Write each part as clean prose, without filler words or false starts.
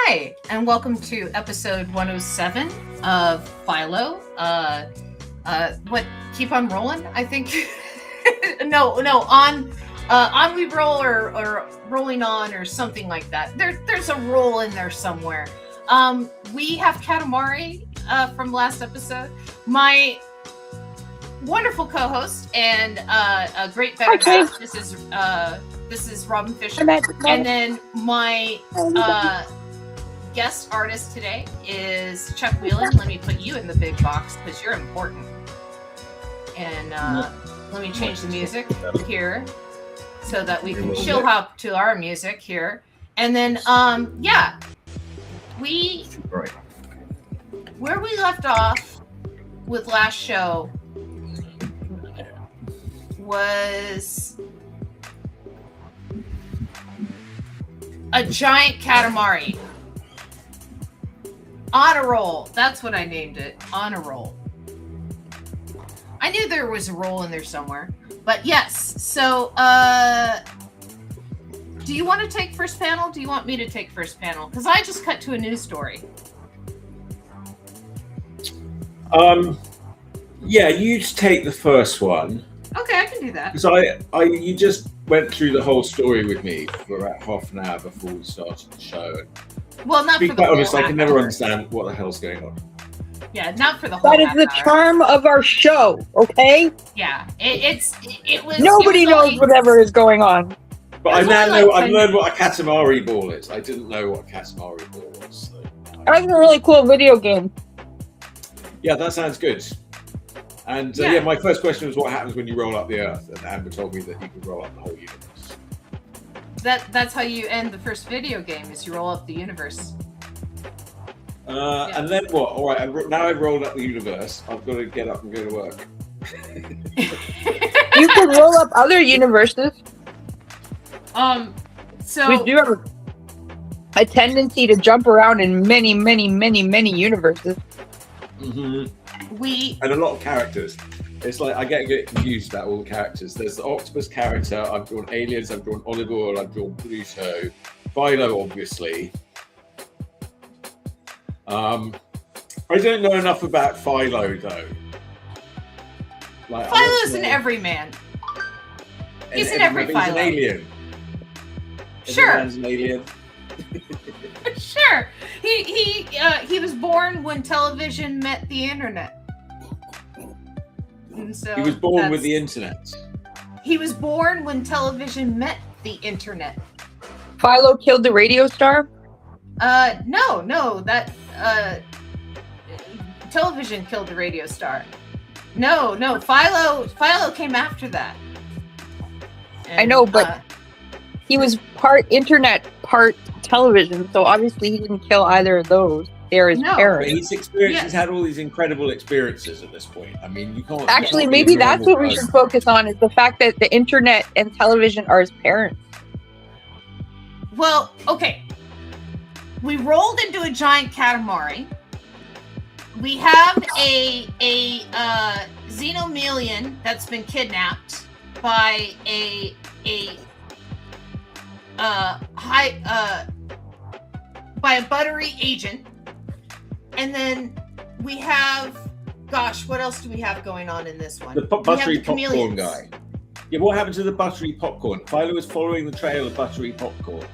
Hi, and welcome to episode 107 of Philo. Keep on rolling, I think. no, on we roll or rolling on or something like that. There's a roll in there somewhere. We have Katamari from last episode. My wonderful co-host and a great better half. This is Robin Fisher. And then my guest artist today is Chuck Whelan. Let me put you in the big box because you're important. And let me change the music here so that we can chill hop to our music here. And then, where we left off with last show was a giant Katamari. On a roll. That's what I named it. On a roll. I knew there was a roll in there somewhere. But yes. So, do you want to take first panel? Do you want me to take first panel? Because I just cut to a news story. Yeah, you just take the first one. Okay, I can do that. Because you just went through the whole story with me for about half an hour before we started the show. Well, not to be for the quite whole honest, I can never hour. understand what the hell's going on. Yeah, not for the whole That is half the hour. charm of our show, okay? Yeah, it was. Nobody knows whatever is going on. But I It's now only know. like I've 10 learned what a Katamari ball is. I didn't know what a Katamari ball was. So. That's a really cool video game. Yeah, that sounds good. And my first question was, what happens when you roll up the Earth? And Amber told me that you could roll up the whole universe. That's how you end the first video game, is you roll up the universe. And then what? All right, now I've rolled up the universe. I've got to get up and go to work. You could roll up other universes. So We do have a tendency to jump around in many, many, many, many universes. Mm-hmm. we And a lot of characters. It's like I get a bit confused about all the characters. There's the octopus character. I've drawn aliens. I've drawn Oliver. I've drawn Pluto. Philo, obviously. I don't know enough about Philo though. Like, Philo's an everyman. He's an every He's Philo. an alien. Sure. Everyone's an alien. Sure. He was born when television met the internet. And so He was born with the internet. He was born when television met the internet. Philo killed the radio star. No, that television killed the radio star. No, Philo came after that. And, I know, but he was part internet, part television, so obviously he didn't kill either of those. They're his No. parents. But he's had all these incredible experiences at this point. I mean, you can't. Actually, you can't be maybe a that's normal what we should person. focus on, is the fact that the internet and television are his parents. well, okay. We rolled into a giant Katamari. We have a xenomelian that's been kidnapped by a buttery agent, and then we have, gosh, what else do we have going on in this one? The buttery We have the popcorn chameleons. guy. Yeah, what happened to the buttery popcorn? Philo was following the trail of buttery popcorn.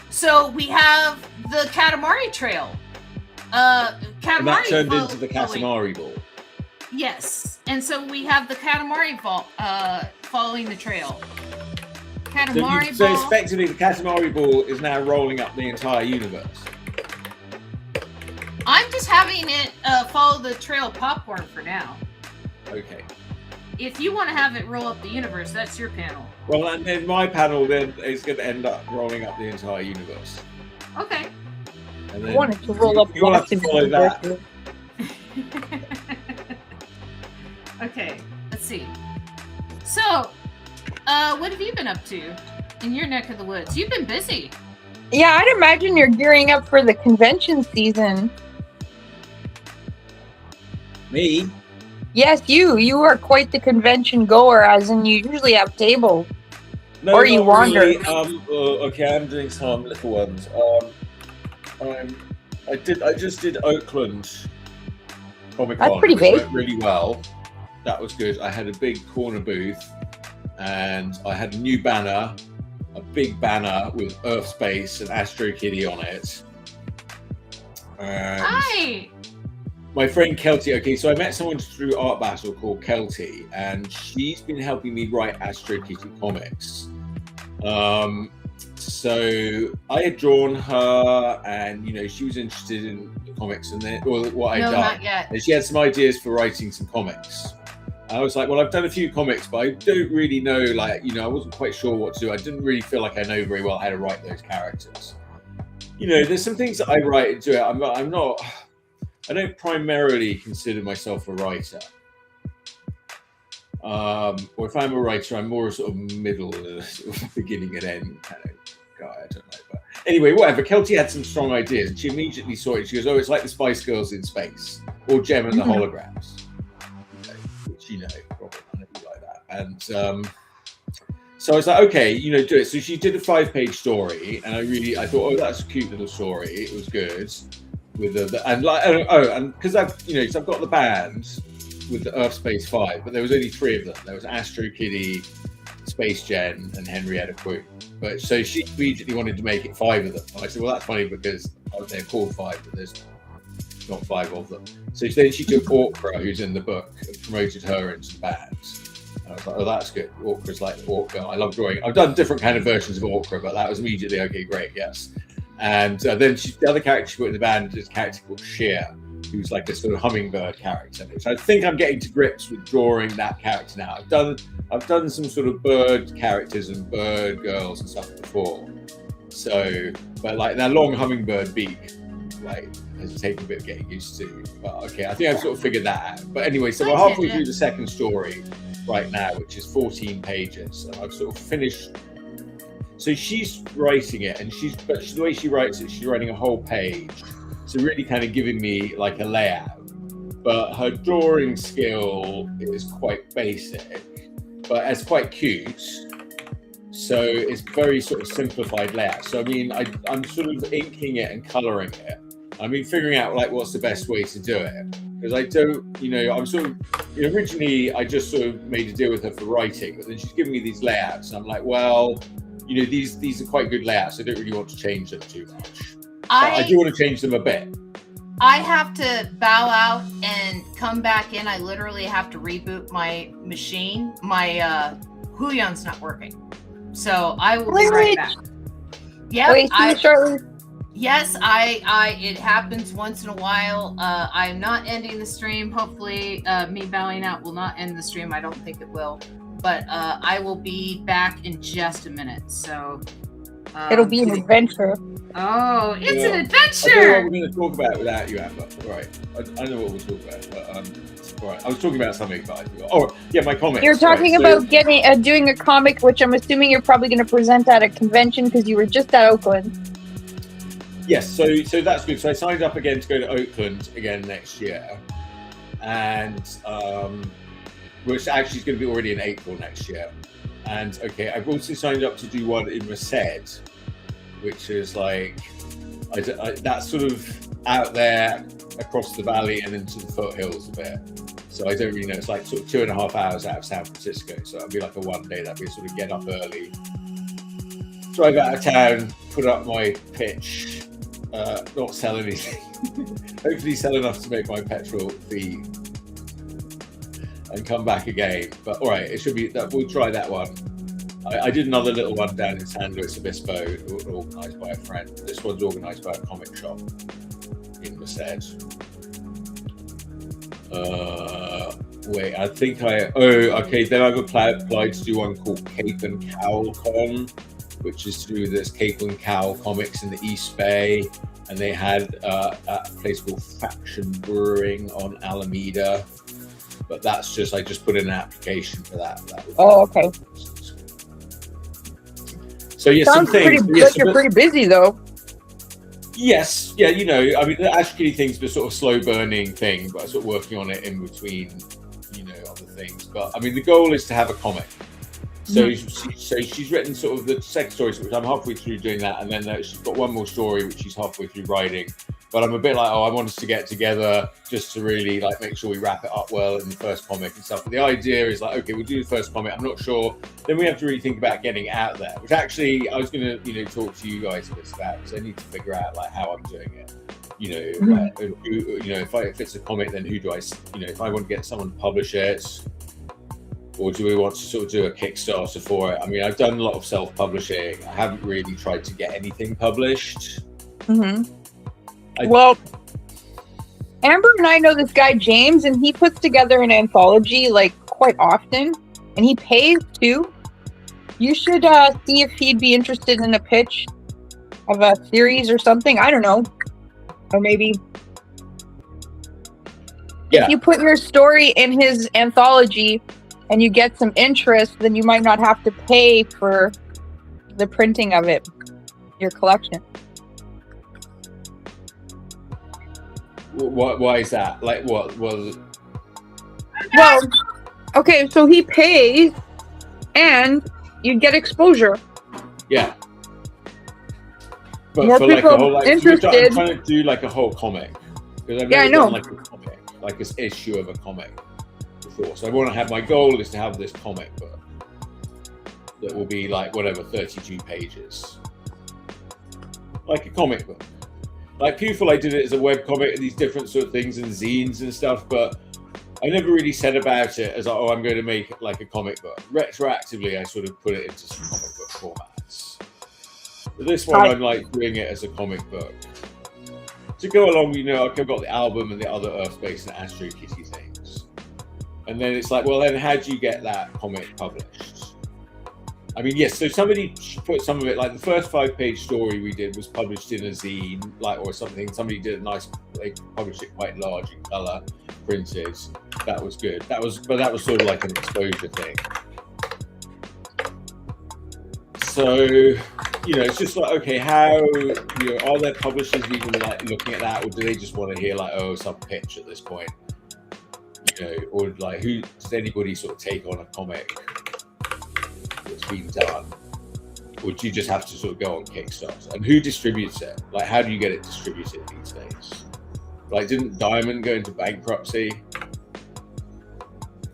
So we have the Katamari trail. Katamari And that turned fo- into the following- Katamari ball. Yes, and so we have the Katamari following the trail. So, Katamari so ball. effectively, the Katamari ball is now rolling up the entire universe. I'm just having it follow the trail of popcorn for now. Okay. If you want to have it roll up the universe, that's your panel. Well, and then my panel then is going to end up rolling up the entire universe. Okay. And I then wanted to roll up you'll have lots to of follow that. universes. Okay, let's see. So, what have you been up to in your neck of the woods? You've been busy. Yeah, I'd imagine you're gearing up for the convention season. Me? Yes, you are quite the convention goer, as in you usually have tables. No, Or you not wander. really. Okay, I'm doing some little ones. I just did Oakland Comic That's Con, pretty which big. went really well. That was good. I had a big corner booth, and I had a new banner, a big banner with Earth Space and Astro Kitty on it. And Hi. my friend Kelty. Okay, so I met someone through Art Battle called Kelty, and she's been helping me write Astro Kitty comics. So I had drawn her, and she was interested in the comics, and then what I'd No, done. not yet. And she had some ideas for writing some comics. And I was like, well, I've done a few comics, but I don't really know, I wasn't quite sure what to do. I didn't really feel like I know very well how to write those characters. There's some things that I write into it. I don't primarily consider myself a writer. Or if I'm a writer, I'm more sort of middle, sort of beginning and end kind of guy. I don't know. But anyway, whatever. Kelty had some strong ideas, and she immediately saw it. She goes, "Oh, it's like the Spice Girls in space, or Gem and the Holograms," which probably kind of like that. And so I was like, "Okay, do it." So she did a 5-page story, and I thought, "Oh, that's a cute little story. It was good." With and because I've got the band with the Earth Space 5, but there was only 3 of them. There was Astro Kitty, Space Jen, and Henrietta Quinn. But so she immediately wanted to make it 5 of them. And I said, well, that's funny because they're called 5, but there's not 5 of them. So then she took Orkra, who's in the book, and promoted her into the band. And I was like, oh, that's good. Orkra's like the Orc girl. I love drawing. I've done different kind of versions of Orkra, but that was immediately, okay, great, yes. And then the other character she put in the band is a character called Sheer, who's like a sort of hummingbird character. So I think I'm getting to grips with drawing that character now. I've done some sort of bird characters and bird girls and stuff before. So, but like that long hummingbird beak, has taken a bit of getting used to. But okay, I think I've sort of figured that out. But anyway, so we're halfway through the second story right now, which is 14 pages, and I've sort of finished. So she's writing it, and but the way she writes it, she's writing a whole page. So really kind of giving me like a layout, but her drawing skill is quite basic, but it's quite cute. So it's very sort of simplified layout. So I mean, I'm sort of inking it and coloring it. I mean, figuring out what's the best way to do it. Because I don't, I'm sort of, originally I just sort of made a deal with her for writing, but then she's giving me these layouts. And I'm like, well, these are quite good layouts. I don't really want to change them too much. I do want to change them a bit. I have to bow out and come back in. I literally have to reboot my machine. My Huyan's not working. So I will be right back. Yeah. Wait, see you shortly. Yes, it happens once in a while. I'm not ending the stream. Hopefully, me bowing out will not end the stream. I don't think it will. But I will be back in just a minute. So it'll be an adventure. Oh, it's an I adventure! don't know what we're going to talk about without you, Amber. Right. I know what we'll talk about, but all right. I was talking about something, but I forgot. Oh, yeah, my comics. You're talking about doing a comic, which I'm assuming you're probably going to present at a convention because you were just at Oakland. Yes, so that's good. So I signed up again to go to Oakland again next year, and which actually is going to be already in April next year. And okay, I've also signed up to do one in Merced, which is like that's sort of out there across the valley and into the foothills a bit. So I don't really know. It's like sort of 2.5 hours out of San Francisco. So it'll be like a one day. That'd be sort of get up early, drive out of town, put up my pitch, not sell anything. Hopefully sell enough to make my petrol fee and come back again. But all right, it should be that. We'll try that one. I did another little one down in San Luis Obispo, organised by a friend. This one's organised by a comic shop in Merced. Wait, I think okay. Then I've applied to do one called Cape and Cowl Con, which is through this Cape and Cowl Comics in the East Bay, and they had a place called Faction Brewing on Alameda. But that's just I just put in an application for that. Oh, okay. So yes, sounds some things. Like you're pretty busy though. Yes, yeah, I mean, the Ash Kitty thing's the sort of slow burning thing, but I'm sort of working on it in between, other things. But I mean, the goal is to have a comic. So, so she's written sort of the second story, which I'm halfway through doing that, and then she's got one more story which she's halfway through writing. But I'm a bit like, I want us to get together just to really like make sure we wrap it up well in the first comic and stuff. But the idea is like, okay, we'll do the first comic. I'm not sure. Then we have to really think about getting it out there. Which actually, I was going to, talk to you guys a bit about, because I need to figure out like how I'm doing it. If it's a comic, then who do I, if I want to get someone to publish it, or do we want to sort of do a Kickstarter for it? I mean, I've done a lot of self-publishing. I haven't really tried to get anything published. Well, Amber and I know this guy James, and he puts together an anthology like quite often, and he pays too. You should see if he'd be interested in a pitch of a series or something. I don't know, or maybe if you put your story in his anthology and you get some interest, then you might not have to pay for the printing of it, your collection. Why is that? Like what? Well, okay, so he pays, and you get exposure. Yeah. But more for people like a whole, like, interested. I'm trying to do like a whole comic, because I've never done like a comic, like this issue of a comic before. So I want to have, my goal is to have this comic book that will be like whatever, 32 pages, like a comic book. Like Philo, I did it as a web comic and these different sort of things and zines and stuff, but I never really said about it as, I'm going to make it like a comic book. Retroactively, I sort of put it into some comic book formats. But this one, I'm like doing it as a comic book. To go along, I've got the album and the other Earth-based and Astro Kitty things. And then it's like, well, then how do you get that comic published? I mean, yes, so somebody put some of it, like the first 5-page story we did was published in a zine, like, or something. Somebody did a nice, they published it quite large in color, printed. That was good. But that was sort of like an exposure thing. So, it's just like, okay, how, are there publishers even like looking at that, or do they just want to hear like, some pitch at this point? Or like, does anybody sort of take on a comic that's been done, or do you just have to sort of go on Kickstarter? And who distributes it? Like, how do you get it distributed these days? Like, didn't Diamond go into bankruptcy?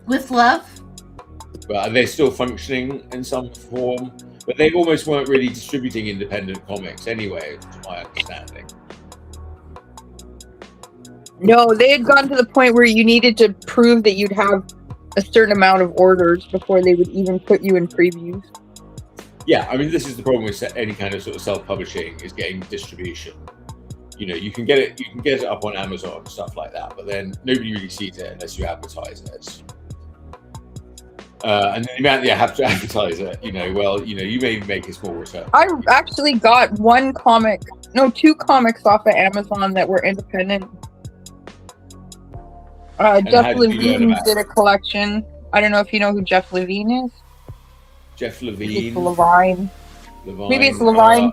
With love? But are they still functioning in some form? But they almost weren't really distributing independent comics anyway, to my understanding. No, they had gotten to the point where you needed to prove that you'd have a certain amount of orders before they would even put you in previews. Yeah, I mean, this is the problem with any kind of sort of self-publishing, is getting distribution. You can get it up on Amazon and stuff like that, but then nobody really sees it unless you advertise it. And the amount you have to advertise it, you may make a small return. I actually got two comics off of Amazon that were independent. Jeff Levine did a collection. I don't know if you know who Jeff Levine is. Jeff Levine. Levine. Maybe it's Levine.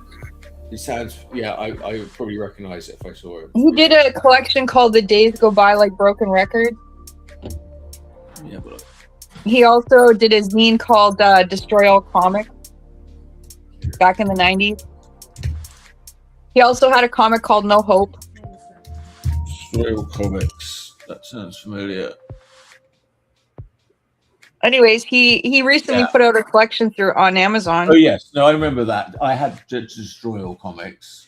It sounds, I would probably recognize it if I saw it. He did a collection called The Days Go By Like Broken Records. Yeah, but he also did a zine called Destroy All Comics back in the 90s. He also had a comic called No Hope. Destroy All Comics. That sounds familiar. Anyways, he recently put out a collection on Amazon. Oh yes, no, I remember that. I had Destroy All Comics.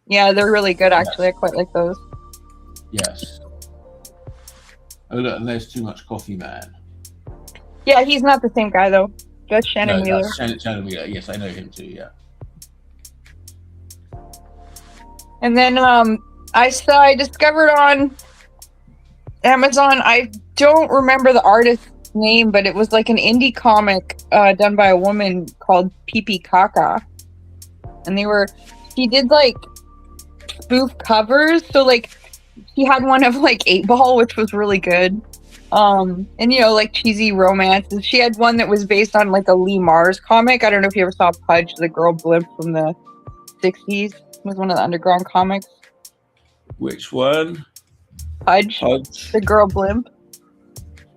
Yeah, they're really good actually. I quite like those. Yes. Oh look, and there's Too Much Coffee Man. Yeah, he's not the same guy though. That's Shannon Wheeler. Shannon Wheeler. Yes, I know him too. Yeah. And then I discovered on Amazon. I don't remember the artist's name, but it was like an indie comic done by a woman called Pipi Kaka, and she did like spoof covers. So like she had one of like 8-Ball, which was really good, and like cheesy romances. She had one that was based on like a Lee Mars comic. I don't know if you ever saw Pudge, the girl blimp from the 60s. It was one of the underground comics. Which one? Pudge, the girl blimp.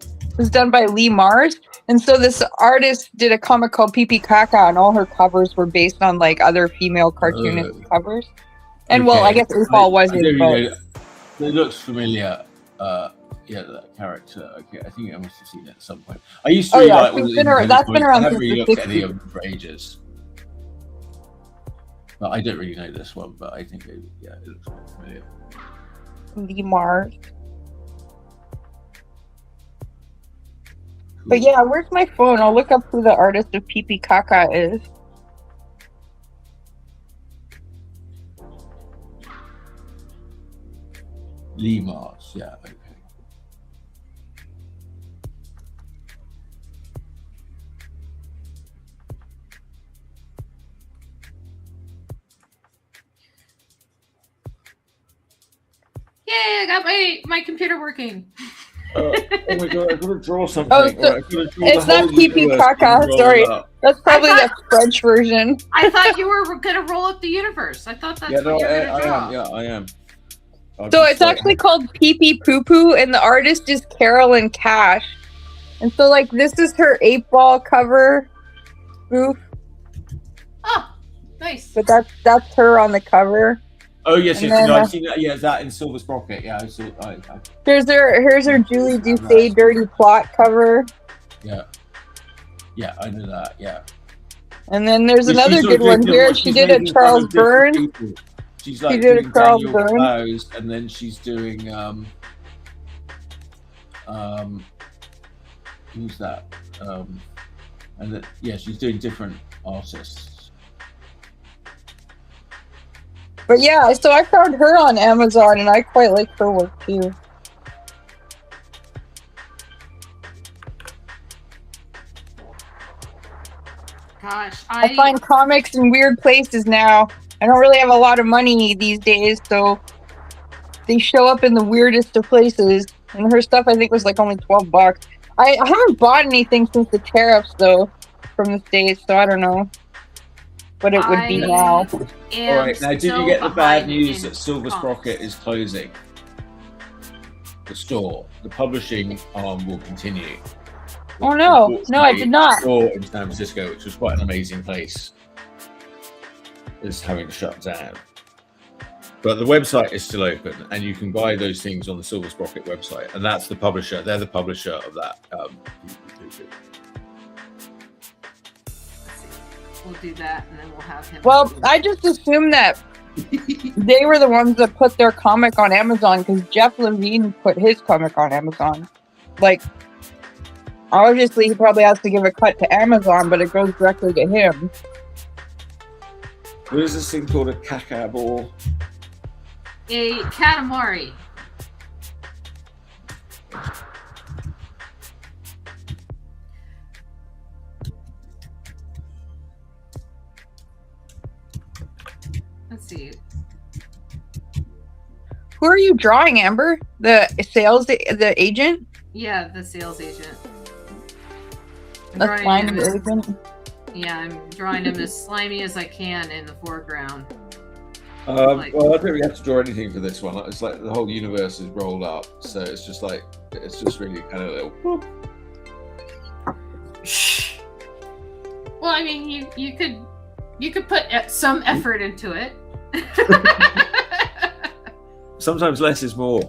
It was done by Lee Mars. And so this artist did a comic called Pee Pee Caca, and all her covers were based on like other female cartoonist covers. And well, I guess RuPaul was it, but it looks familiar. Yeah, that character. Okay, I think I must have seen it at some point. I used to yeah, like all the that's been around I since haven't really the looked at any 60s. of them for ages. But I don't really know this one, but I think it looks quite familiar. Lee Mars. But yeah, where's my phone? I'll look up who the artist of Pee Pee Caca is. Lee Mars, yeah, okay. Yay, I got my computer working. Oh my god, I've got to draw something. Oh, so it's not Pee Pee Caca, sorry. That's probably the French version. I thought you were going to roll up the universe. I thought that's what you were going to draw. I am. So it's actually called Pee Pee Poo Poo, and the artist is Carolyn Cash. And so, like, this is her 8-ball cover spoof. Oh, nice. But that's her on the cover. Oh yes, And yes. then, No, I've seen that. Yeah, that in Silver Sprocket. Yeah, I saw. Here's her Julie Doucet Dirty Plot cover. Yeah, I know that. Yeah. And then there's But another good one here. She did a Charles Byrne. She's like she did a Charles Daniel Byrne. Clowes, and then she's doing who's that? And that, yeah, she's doing different artists. But yeah, so I found her on Amazon, and I quite like her work too. Gosh, I find comics in weird places now. I don't really have a lot of money these days, so they show up in the weirdest of places. And her stuff, I think, was like only $12. I haven't bought anything since the tariffs, though, from the States, so I don't know what it would be now. All right, now did you get the bad news that Silver Sprocket is closing? The store, the publishing arm will continue. Oh no, I did not. The store in San Francisco, which was quite an amazing place, is having to shut down. But the website is still open, and you can buy those things on the Silver Sprocket website, and that's the publisher. They're the publisher of that. We'll do that, and then we'll have him. Well, I just assumed that they were the ones that put their comic on Amazon, because Jeff Levine put his comic on Amazon. Like, obviously, he probably has to give a cut to Amazon, but it goes directly to him. What is this thing called? A cacabor? A Katamari. Let's see. Who are you drawing, Amber? The agent? Yeah, the sales agent. That's fine, agent. Yeah, I'm drawing him as slimy as I can in the foreground. Well, I don't really have to draw anything for this one. It's like the whole universe is rolled up, so it's just like really kind of a little. Whoop. Well, I mean, you could put some effort into it. Sometimes less is more.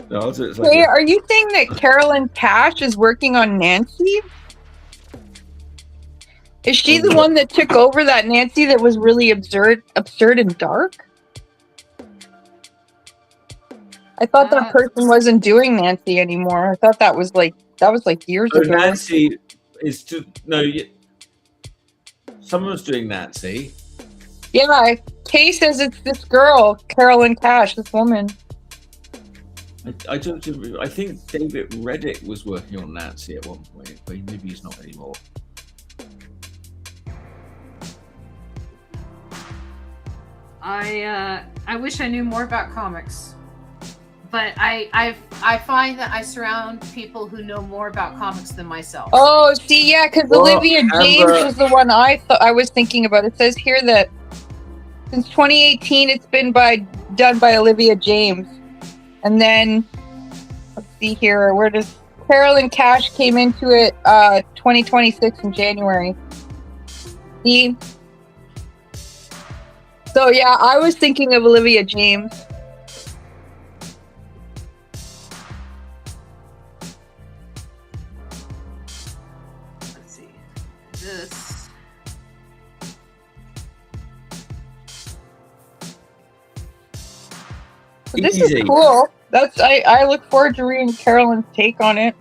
No, it's like Wait, are you saying that Carolyn Cash is working on Nancy? Is she the one that took over that Nancy that was really absurd and dark? I thought that person wasn't doing Nancy anymore. I thought that was like years ago. Nancy is someone's doing Nancy. Yeah, Kay says it's this girl, Carolyn Cash, this woman. I think David Reddick was working on Nancy at one point, but maybe he's not anymore. I wish I knew more about comics, but I find that I surround people who know more about comics than myself. Oh, see, yeah, because Olivia James was the one I was thinking about. It says here that since 2018, it's been done by Olivia James, and then see here. Where does Carolyn Cash came into it 2026 in January. See? So yeah, I was thinking of Olivia James. Let's see. This. This Easy. is cool. I look forward to reading Carolyn's take on it.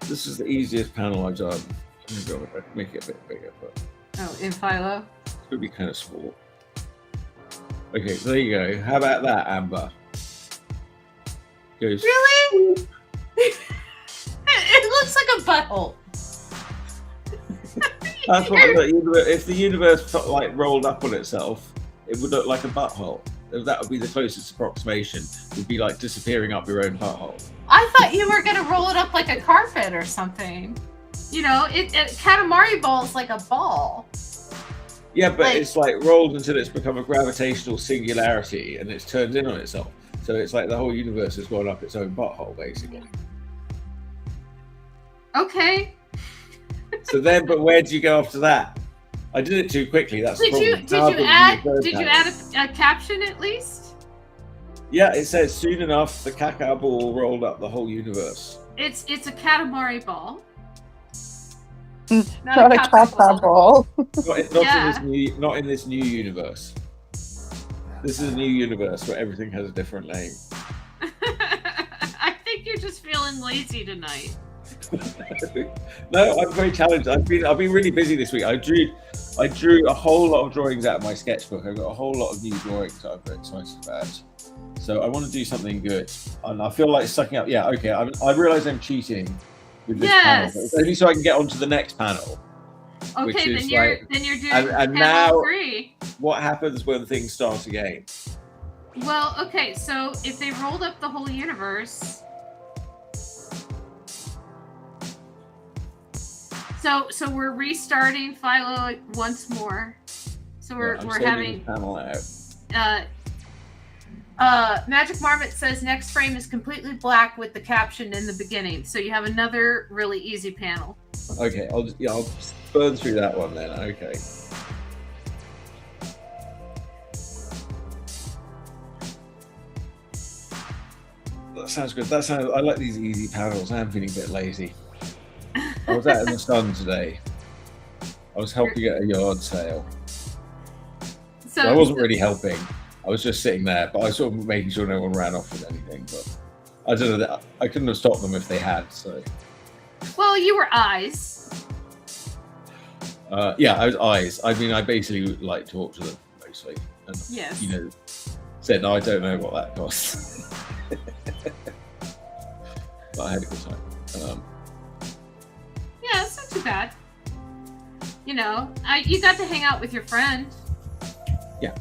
This is the easiest panel I've done. I'm gonna go with it, make it a bit bigger, but Oh, in Philo. it's gonna be kind of small. Okay, there you go. How about that, Amber? Goes. Really? It looks like a butthole. That's what if the universe like rolled up on itself, it would look like a butthole. That would be the closest approximation. Would be like disappearing up your own butthole. I thought you were gonna roll it up like a carpet or something. You know, Katamari ball is like a ball. Yeah, but Like- it's like rolled until it's become a gravitational singularity and it's turned in on itself. So it's like the whole universe has gone up its own butthole, basically. Okay. So then, but where do you go after that? I did it too quickly. That's the Did problem. you add a caption at least? Yeah, it says soon enough the cacao ball rolled up the whole universe. It's a Katamari ball. Not a cacao ball. Not in this new universe. This is a new universe where everything has a different name. I think you're just feeling lazy tonight. No, I'm very challenged. I've been really busy this week. I drew a whole lot of drawings out of my sketchbook. I've got a whole lot of new drawings that I'm very excited about. So I want to do something good, and I feel like sucking up. Yeah, okay. I realise I'm cheating with this panel, but it's only so I can get onto the next panel. Okay, then you're doing and panel now 3. What happens when things start again? Well, okay, so if they rolled up the whole universe. So we're restarting Philo once more. So we're having this panel out. Magic Marmot says next frame is completely black with the caption in the beginning. So you have another really easy panel. Okay, I'll burn through that one then. Okay. That sounds good. I like these easy panels. I'm feeling a bit lazy. I was out in the sun today. I was helping at a yard sale. So I wasn't really helping. I was just sitting there, but I was sort of making sure no one ran off with anything. But I don't know. I couldn't have stopped them if they had. So. Well, you were eyes. Yeah, I was eyes. I mean, I basically like talk to them mostly, and Yes. said I don't know what that costs, but I had a good time. Yeah, it's not too bad. You got to hang out with your friend. Yeah.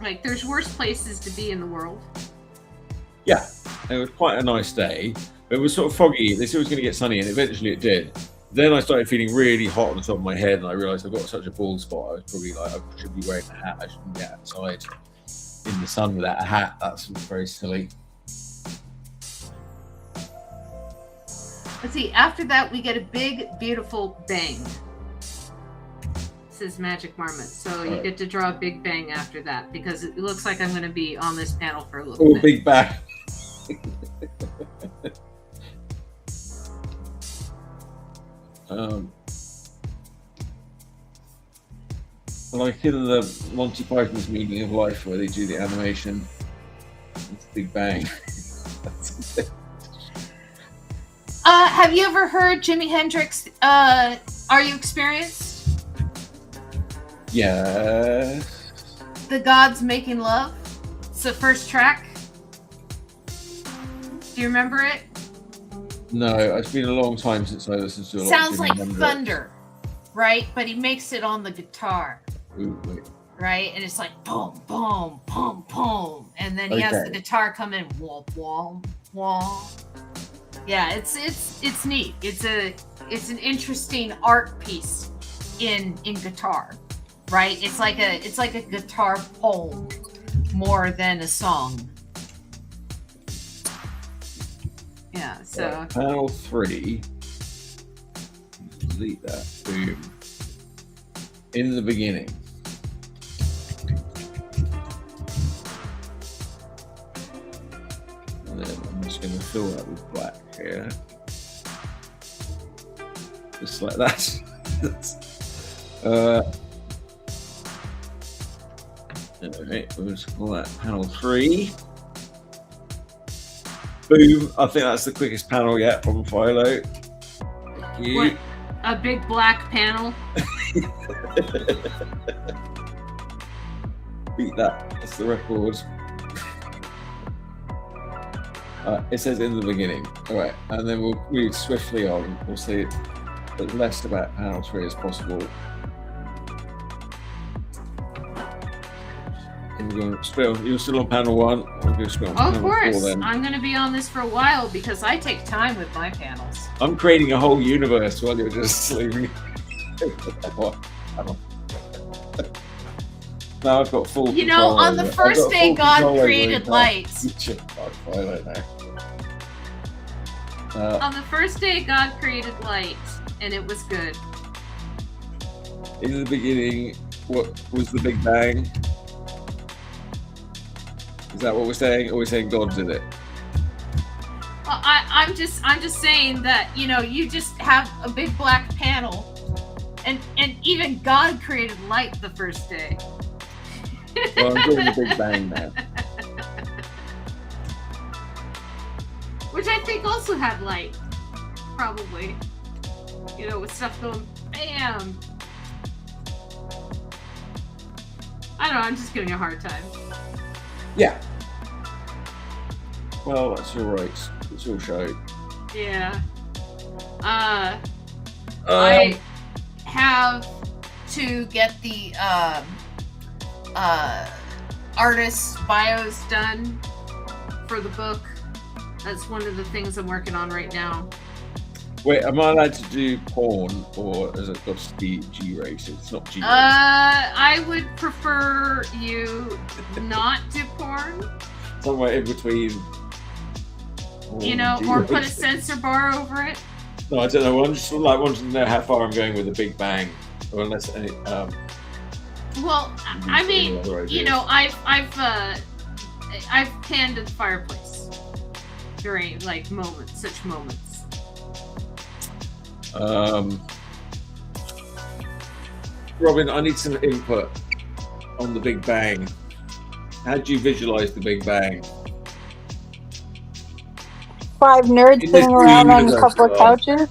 Like, there's worse places to be in the world. Yeah, it was quite a nice day. It was sort of foggy. They said it was going to get sunny, and eventually it did. Then I started feeling really hot on the top of my head, and I realised I've got such a bald spot. I was probably like, I should be wearing a hat. I shouldn't get outside in the sun without a hat. That's very silly. Let's see, after that, we get a big, beautiful bang. Says Magic Marmot. So you get to draw a big bang after that, because it looks like I'm going to be on this panel for a little Oh, bit. big bang. Like in the Monty Python's Meaning of Life, where they do the animation, it's Big Bang. Have you ever heard Jimi Hendrix, Are You Experienced? Yes. The Gods Making Love? It's the first track. Do you remember it? No, it's been a long time since I listened to a lot Sounds of like Jimi Hendrix. thunder, right? But he makes it on the guitar, Ooh, wait. right? And it's like boom, boom, boom, boom, and then he has the Okay. guitar come in, womp, womp, womp. Yeah, it's neat. It's an interesting art piece in guitar, right? It's like a guitar poem. more than a song. Yeah, so Right, panel 3. Delete that. Boom. In the beginning. And then I'm just going to fill that with black here. Just like that. Alright, we'll just call that panel 3. Boom. I think that's the quickest panel yet from Philo. Thank you. what, a big black panel. Beat that. That's the record. It says in the beginning. All right, and then we'll move swiftly on. We'll say as less about panel 3 as possible. And we're going straight on. You're still on panel 1. We'll go straight on Of panel 4 course, then. I'm going to be on this for a while because I take time with my panels. I'm creating a whole universe while you're just sleeping. Now I've got full You know, control on the over it. first I've got day full God control over created it. light. Twilight now. On the first day God created light, and it was good. In the beginning, what was the Big Bang? Is that what we're saying? Or we're saying God did it? Well, I'm just saying that, you know, you just have a big black panel, and even God created light the first day. Well, I'm doing the Big Bang now. Which I think also had light, probably. You know, with stuff going bam. I don't know, I'm just giving you a hard time. Yeah. Well, that's your right. It's your show. Yeah. I have to get the artists' bios done for the book. That's one of the things I'm working on right now. Wait, am I allowed to do porn, or has it got to be G-rated? It's not G-rated. I would prefer you not do porn. Somewhere in between. porn You know, and or put a G-rated. censor bar over it. No, I don't know. I'm just like wanting to know how far I'm going with the Big Bang, or unless any. Well, I mean, any other you ideas. know, I've panned at the fireplace during like moments, such moments. Robin, I need some input on the Big Bang. How do you visualize the Big Bang? 5 nerds In this sitting around on a universe, couple of couches.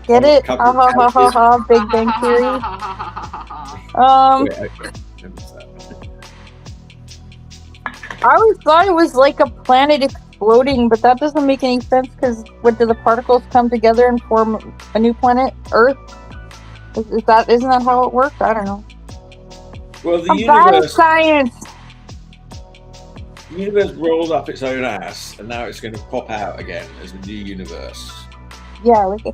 Get it? couple Ha of ha ha ha couches. ha. Big Bang Theory. Wait, okay. I missed that. I always thought it was like a planet exploding, but that doesn't make any sense because what do the particles come together and form a new planet, Earth? Isn't that how it works? I don't know. Well, the I'm bad at universe, science. the universe rolled up its own ass, and now it's going to pop out again as a new universe. Yeah, like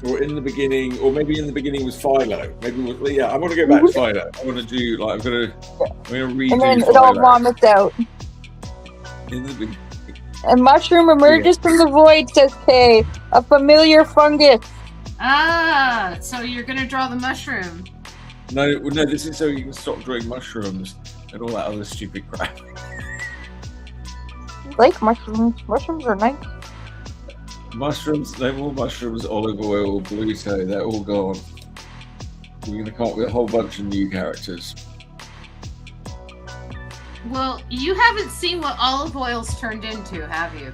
Or in the beginning, or maybe in the beginning was Philo. Maybe yeah. I want to go back to Philo. I want to do like I'm going to redo and then Philo. it all vomits out. In the beginning. A mushroom emerges from the void, says Kay. A familiar fungus. So you're gonna draw the mushroom. No, this is so you can stop drawing mushrooms and all that other stupid crap. Like mushrooms. Mushrooms are nice. Mushrooms, no more mushrooms, olive oil, Bluto, they're all gone. We're going to come up with a whole bunch of new characters. Well, you haven't seen what olive oil's turned into, have you?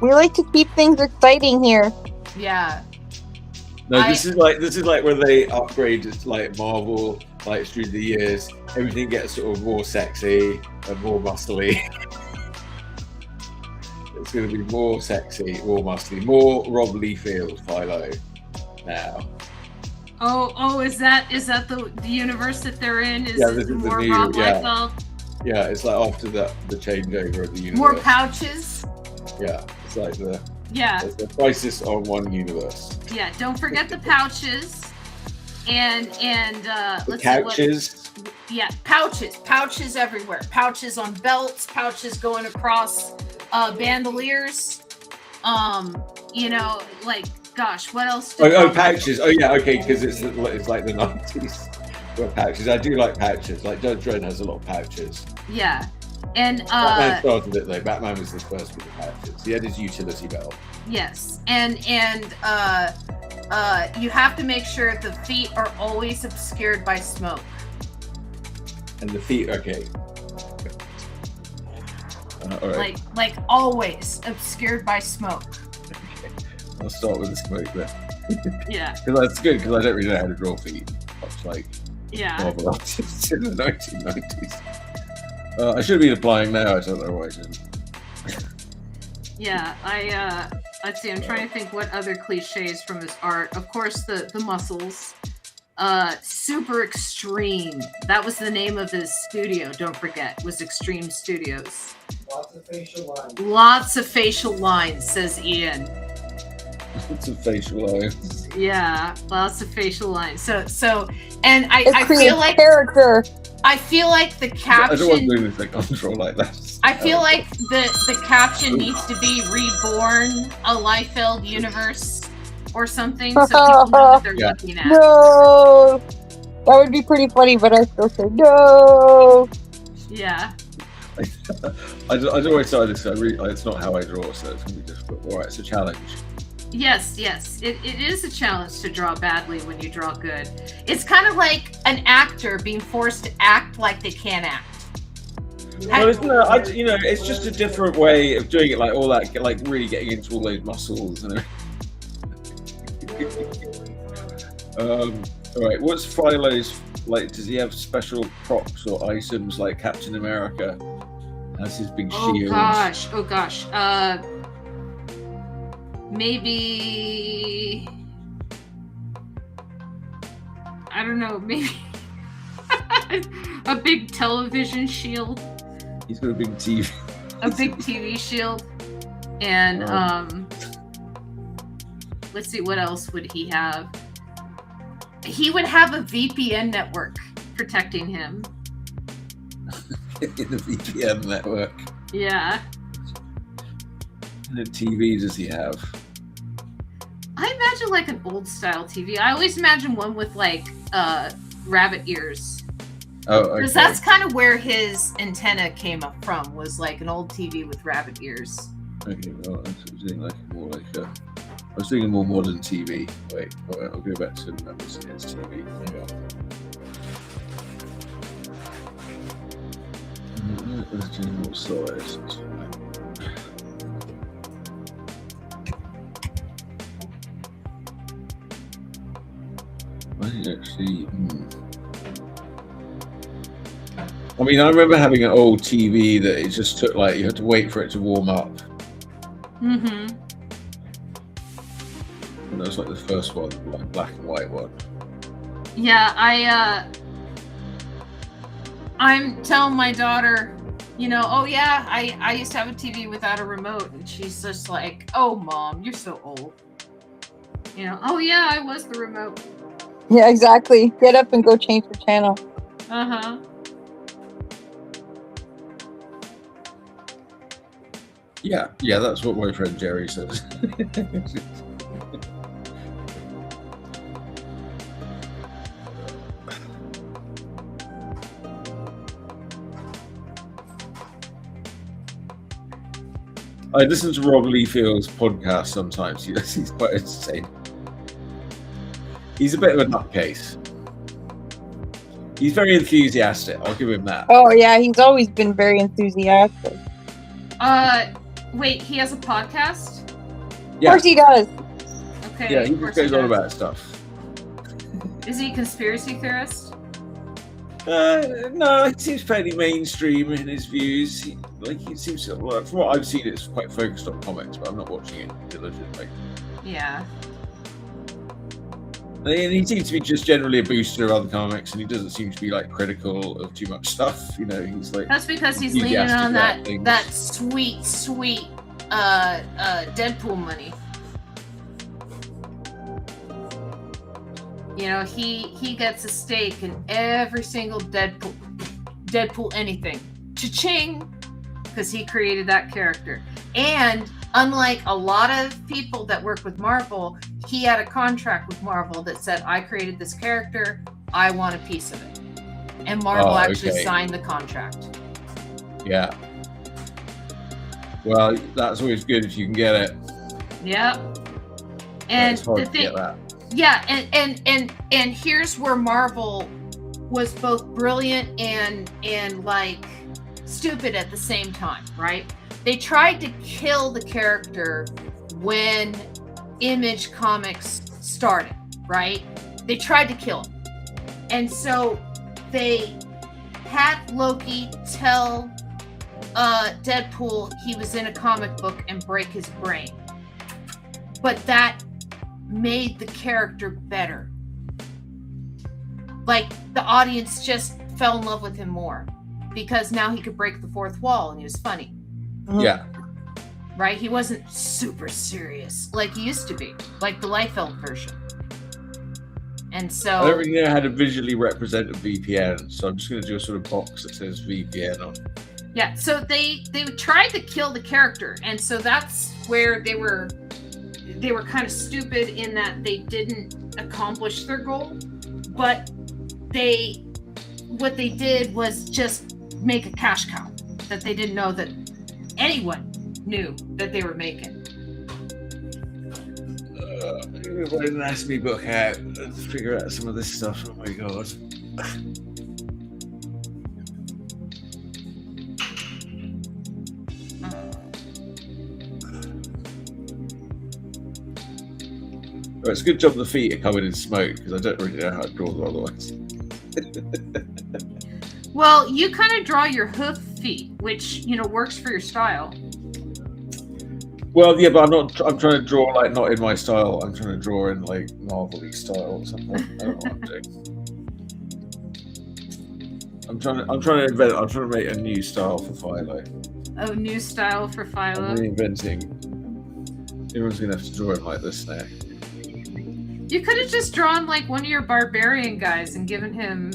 We like to keep things exciting here. Yeah. No, this is like when they upgrade like Marvel, like through the years, everything gets sort of more sexy and more muscly. It's going to be more sexy, more muscly, more Rob Liefeld Philo now. Oh, is that the universe that they're in? Is Yeah, it this is the more new- Rob yeah. Liefeld? Yeah, it's like after the changeover of the universe. More pouches? Yeah, it's like Yeah. the crisis on one universe. Yeah, don't forget the pouches. And The let's couches. see Yeah, pouches everywhere. Pouches on belts, pouches going across bandoliers. You know, like, gosh, what else? Pouches. Oh yeah, okay, because it's like the 90s. Well, pouches. I do like pouches. Like Judge Dredd has a lot of pouches. Yeah, and Batman started it though. Batman was the first with the pouches. He had his utility belt. Yes, and you have to make sure the feet are always obscured by smoke. And the feet, okay. All right. Like always obscured by smoke. Okay. I'll start with the smoke then. Yeah. Because that's good, because I don't really know how to draw feet. Much like Marvel artists in the 1990s. I should be applying now, I don't know why I didn't. Yeah, let's see, I'm trying to think what other cliches from his art. Of course, the muscles. Super Extreme. That was the name of his studio, don't forget, was Extreme Studios. Lots of facial lines. Lots of facial lines, says Ian. Lots of facial lines. Yeah, lots of facial lines. So and I feel like character. I feel like the caption. I don't want to do this like control like that. I feel like the caption needs to be "Reborn: A Liefeld Universe" or something, so people know what they're looking at. No, that would be pretty funny, but I still say no. Yeah. I don't always say this. It's not how I draw, so it's gonna be difficult. All right, it's a challenge. Yes, it is a challenge to draw badly when you draw good. It's kind of like an actor being forced to act like they can't act. Well, isn't it? It's just a different way of doing it. Like all that, like really getting into all those muscles and everything. All right, what's Philo's like? Does he have special props or items like Captain America has his big shield? Oh gosh. Maybe I don't know. Maybe a big television shield. He's got a big TV. A big TV shield, and let's see, what else would he have? He would have a VPN network protecting him. In the VPN network. Yeah. And a TV does he have? I imagine like an old style TV. I always imagine one with like rabbit ears. Oh, okay. Because that's kind of where his antenna came up from, was like an old TV with rabbit ears. Okay, well, I was thinking I was thinking a more modern TV. Wait, I'll go back to numbers in his TV. Hang on. Let's do more size. I think actually. I mean, I remember having an old TV that it just took like you had to wait for it to warm up. Mm-hmm. And that was like the first one, like black and white one. Yeah, I'm telling my daughter, oh yeah, I used to have a TV without a remote, and she's just like, oh mom, you're so old. Oh yeah, I was the remote. Yeah, exactly. Get up and go change the channel. Uh-huh. Yeah, that's what my friend Jerry says. I listen to Rob Liefield's podcast sometimes. He's quite insane. He's a bit of a nutcase. He's very enthusiastic. I'll give him that. Oh yeah, he's always been very enthusiastic. Wait, he has a podcast? Of course he does. Okay. Yeah, he just goes on about stuff. Is he a conspiracy theorist? No, it seems fairly mainstream in his views. He seems to, from what I've seen, it's quite focused on comics, but I'm not watching it diligently. Yeah. And he seems to be just generally a booster of other comics, and he doesn't seem to be like critical of too much stuff. He's like. That's because he's leaning on that sweet Deadpool money. You know, he gets a stake in every single Deadpool anything. Cha-ching! Because he created that character. And unlike a lot of people that work with Marvel, he had a contract with Marvel that said, I created this character, I want a piece of it. And Marvel actually signed the contract. Yeah. Well, that's always good if you can get it. Yeah. And it's hard the to thing, get that. yeah, and here's where Marvel was both brilliant and like stupid at the same time, right? They tried to kill the character when Image Comics started, right? They tried to kill him. And so they had Loki tell Deadpool he was in a comic book and break his brain. But that made the character better. Like, the audience just fell in love with him more because now he could break the fourth wall and he was funny. Yeah. Right? He wasn't super serious like he used to be, like the Liefeld version. And so I don't really know how to visually represent a VPN, so I'm just going to do a sort of box that says VPN on. Yeah, so they tried to kill the character, and so that's where they were kind of stupid in that they didn't accomplish their goal, but what they did was just make a cash cow that they didn't know that anyone knew that they were making. If I didn't ask me book out, let's figure out some of this stuff. Oh my god. Well, it's a good job the feet are covered in smoke because I don't really know how to draw them otherwise. Well, you kind of draw your hoof feet, which, you know, works for your style. Well, yeah, but I'm trying to draw like not in my style. I'm trying to draw in like Marvel-y style or something. I don't know what I'm doing. I'm trying to make a new style for Philo. A new style for Philo. I'm reinventing. Everyone's gonna have to draw it like this now. You could have just drawn like one of your barbarian guys and given him,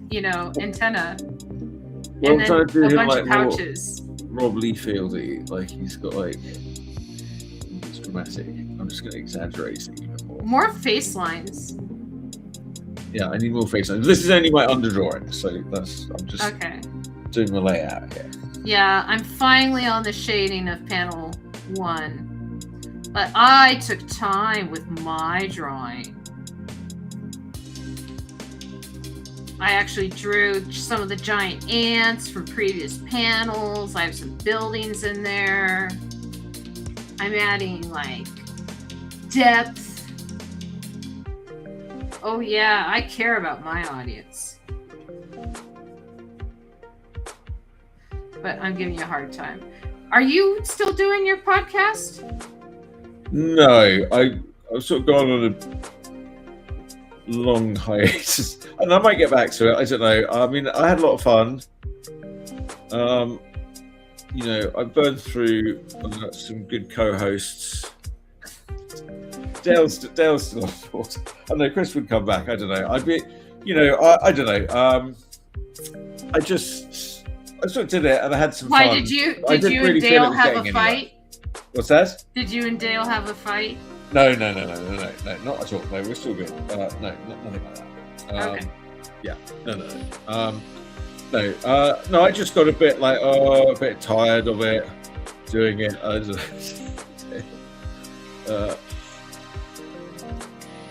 you know, antenna. Well, and I'm trying to do then a him bunch like of pouches. Rob Liefeld-y, like he's got like it's dramatic. I'm just gonna exaggerate it even more. More face lines. Yeah, I need more face lines. This is only my underdrawing, so I'm just Okay. doing the layout here. Yeah, I'm finally on the shading of panel 1. But I took time with my drawing. I actually drew some of the giant ants from previous panels. I have some buildings in there. I'm adding like depth. Oh yeah, I care about my audience. But I'm giving you a hard time. Are you still doing your podcast? No, I've sort of gone on a long hiatus, and I might get back to it. I don't know. I mean, I had a lot of fun. You know, I burned through. I've got some good co-hosts. Dale's still on board. I know Chris would come back. I don't know. I'd be, you know, I don't know. I sort of did it, and I had some fun. Why did you really and feel Dale it was have getting a fight? What's that? Did you and Dale have a fight? No, not at all. No, we're still good. No, nothing like that. Okay. Yeah, no. I just got a bit like, a bit tired of it, doing it.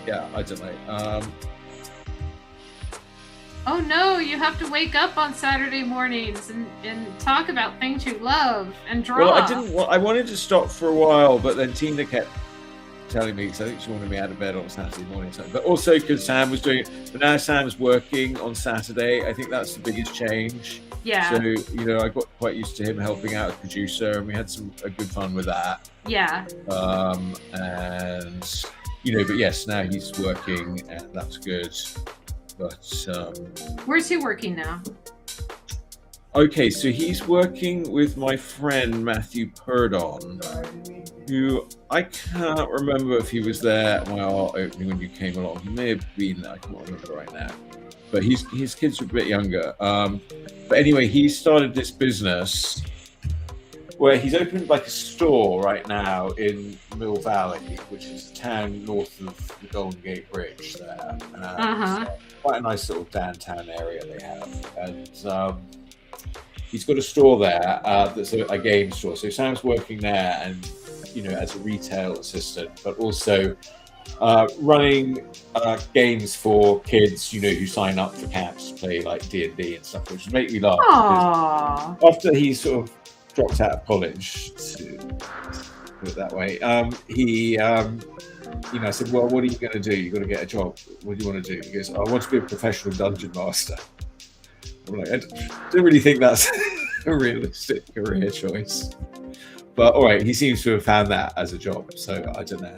Yeah, I don't know. Oh no, you have to wake up on Saturday mornings and talk about things you love and draw. Well, I wanted to stop for a while, but then Tina kept telling me, because I think she wanted me out of bed on Saturday morning. But also because Sam was doing it. But now Sam's working on Saturday. I think that's the biggest change. Yeah. So, you know, I got quite used to him helping out as producer, and we had a good fun with that. Yeah. And, you know, but yes, now he's working, and that's good. But where's he working now? Okay, so he's working with my friend Matthew Purdon, who I can't remember if he was there at my art opening when you came along. He may have been there, I can't remember right now. But his kids are a bit younger. But anyway, he started this business where he's opened like a store right now in Mill Valley, which is a town north of the Golden Gate Bridge there. Quite a nice little downtown area they have. And he's got a store there that's a game store. So Sam's working there and, as a retail assistant, but also running games for kids, who sign up for camps to play like D&D and stuff, which make me laugh. After he sort of dropped out of college, to put it that way, I said, well, what are you going to do? You've got to get a job. What do you want to do? He goes, I want to be a professional dungeon master. I'm like, I don't really think that's a realistic career choice. But all right, he seems to have found that as a job. So I don't know.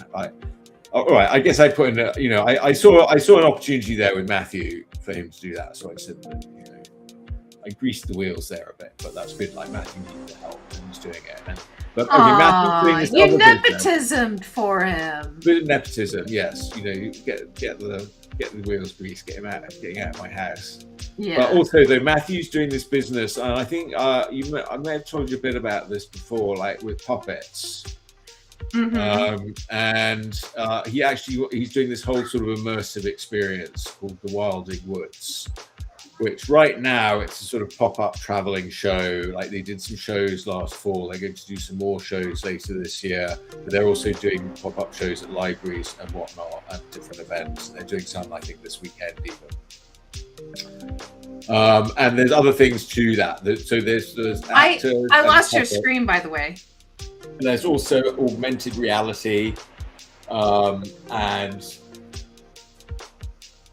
All right, I guess I put in I saw an opportunity there with Matthew for him to do that. So I said, I greased the wheels there a bit, but that's been like Matthew needed the help and he's doing it. But Matthew's doing this you nepotism for him. Bit of nepotism, yes. You get the wheels greased, getting out of my house. Yeah. But also, though, Matthew's doing this business, and I think I may have told you a bit about this before, like with puppets. And he's doing this whole sort of immersive experience called the Wilding Woods, which right now it's a sort of pop-up traveling show. Like they did some shows last fall. They're going to do some more shows later this year. But they're also doing pop-up shows at libraries and whatnot at different events. They're doing some, I think, this weekend even. And there's other things to that. So there's actors. I lost your screen, by the way. There's also augmented reality, and